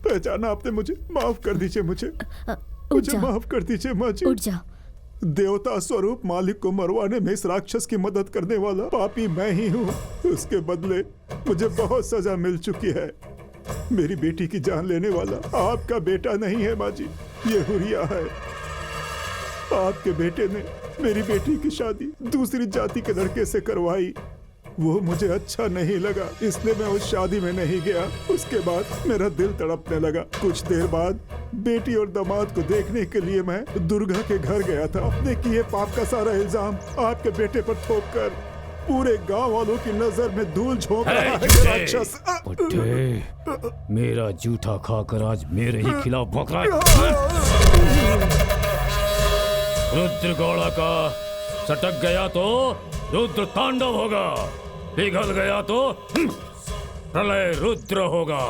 पहचाना आपने मुझे? माफ कर दीजिए मुझे माफ कर दीजिए माँ जी। उठ जाओ। देवता स्वरूप मालिक को मरवाने में इस राक्षस की मदद करने वाला पापी मैं ही हूँ। उसके बदले मुझे बहुत सजा मिल चुकी है। मेरी बेटी की जान लेने वाला आपका बेटा नहीं है माँ जी, ये हुरिया है। आपके बेटे ने मेरी बेटी की शादी दूसरी जाति के लड़के से करवाई। वो मुझे अच्छा नहीं लगा, इसलिए मैं उस शादी में नहीं गया। उसके बाद मेरा दिल तड़पने लगा। कुछ देर बाद बेटी और दामाद को देखने के लिए मैं दुर्गा के घर गया था। अपने किए पाप का सारा इल्जाम आपके बेटे पर थोप कर पूरे गांव वालों की नजर में धूल झोंक रहा है राक्षस। मेरा जूठा खाकर आज मेरे ही खिलाफ भौंक रहा है। रुद्र गौड़ा का सटक गया तो रुद्र तांडव होगा, पिघल गया तो प्रलय रुद्र होगा।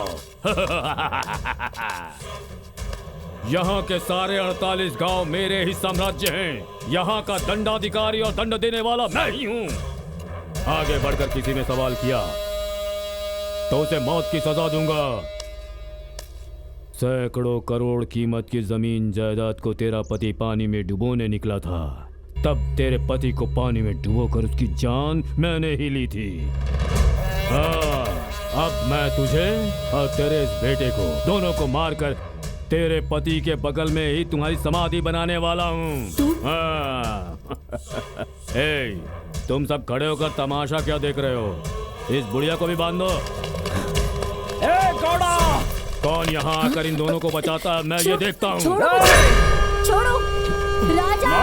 यहाँ के सारे 48 गांव मेरे ही साम्राज्य हैं। यहाँ का दंडाधिकारी और दंड देने वाला मैं ही हूँ। आगे बढ़कर किसी ने सवाल किया तो उसे मौत की सजा दूंगा। सैकड़ों करोड़ कीमत की जमीन जायदाद को तेरा पति पानी में डुबोने निकला था, तब तेरे पति को पानी में डुबोकर उसकी जान मैंने ही ली थी। हाँ, अब मैं तुझे और तेरे इस बेटे को दोनों को मारकर तेरे पति के बगल में ही तुम्हारी समाधि बनाने वाला हूँ। हाँ। तुम सब खड़े होकर तमाशा क्या देख रहे हो? इस बुढ़िया को भी बांध दो। गौड़ा, कौन यहाँ आकर इन दोनों को बचाता है मैं ये देखता हूँ। छोड़ो राजा।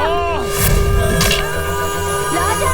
राजा।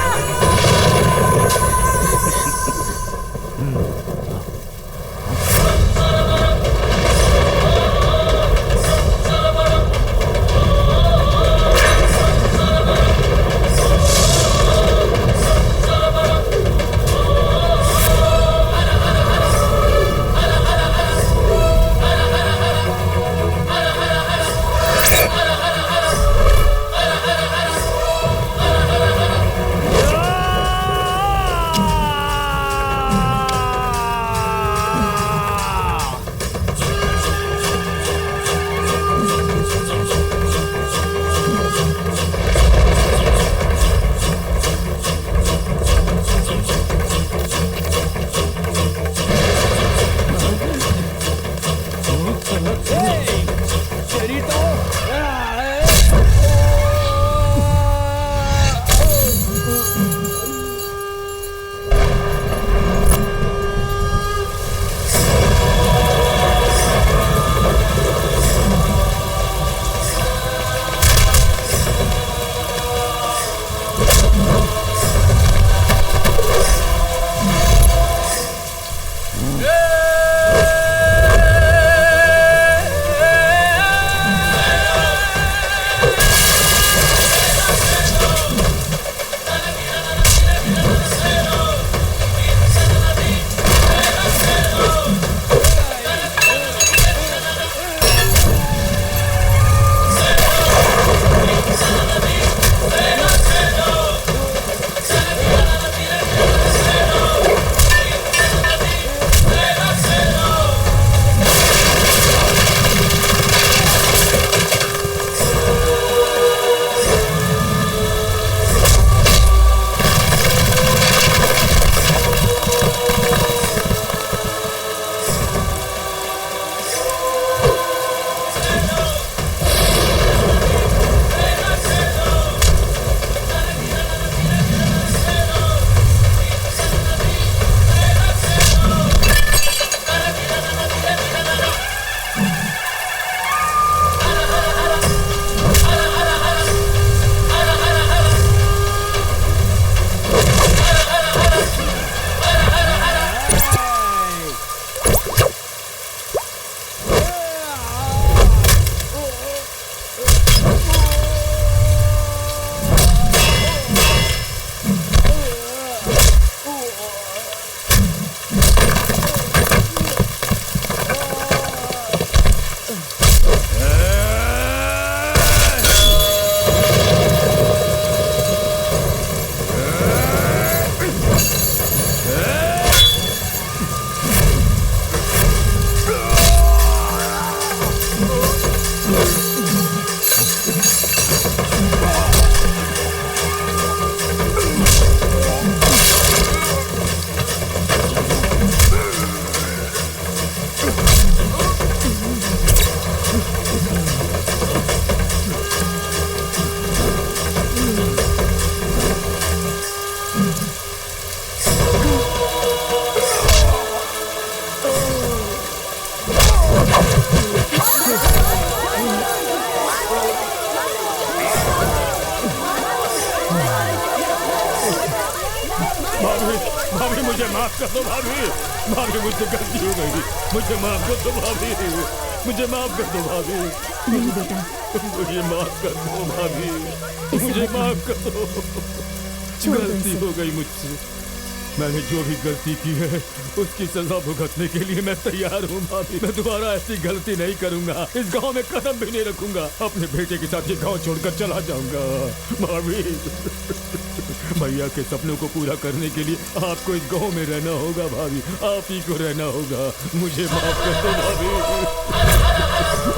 भाभी भाभी मुझे माफ कर दो भाभी। भाभी मुझसे गलती हो गई, मुझे माफ कर दो भाभी, मुझे माफ कर दो भाभी। नहीं बेटा, मुझे माफ कर दो भाभी, मुझे माफ कर दो। गलती हो गई मुझसे। मैंने जो भी गलती की है उसकी सजा भुगतने के लिए मैं तैयार हूँ भाभी। मैं दोबारा ऐसी गलती नहीं करूंगा, इस गांव में कदम भी नहीं रखूंगा। अपने बेटे के साथ ये गांव छोड़कर चला जाऊंगा भाभी। भैया के सपनों को पूरा करने के लिए आपको इस गांव में रहना होगा भाभी, आप ही को रहना होगा। मुझे माफ कर दो भाभी,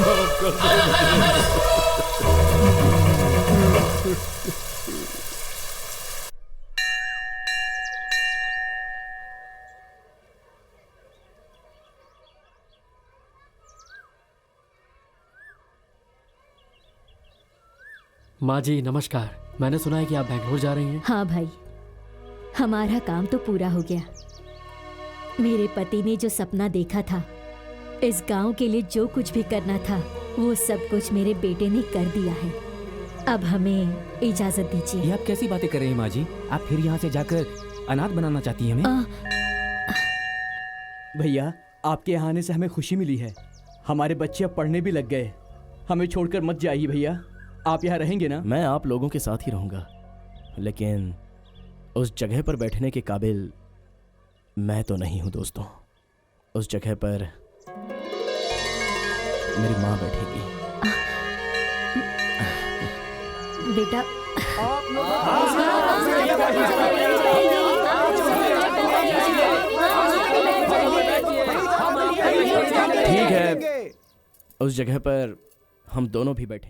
माफ कर दो मुझे। माँ जी नमस्कार। मैंने सुना है कि आप बैंगलोर जा रही हैं। हाँ भाई, हमारा काम तो पूरा हो गया। मेरे पति ने जो सपना देखा था, इस गांव के लिए जो कुछ भी करना था, वो सब कुछ मेरे बेटे ने कर दिया है। अब हमें इजाजत दीजिए। ये आप कैसी बातें कर रही हैं माँ जी? आप फिर यहाँ से जाकर अनाथ बनाना चाहती हैं हमें? भैया, आपके यहाँ आने से हमें खुशी मिली है। हमारे बच्चे अब पढ़ने भी लग गए। हमें छोड़कर मत जाइए भैया। आप यहाँ रहेंगे ना? मैं आप लोगों के साथ ही रहूंगा, लेकिन उस जगह पर बैठने के काबिल मैं तो नहीं हूं दोस्तों। उस जगह पर मेरी माँ बैठेगी। बेटा ठीक है, उस जगह पर हम दोनों भी बैठेंगे।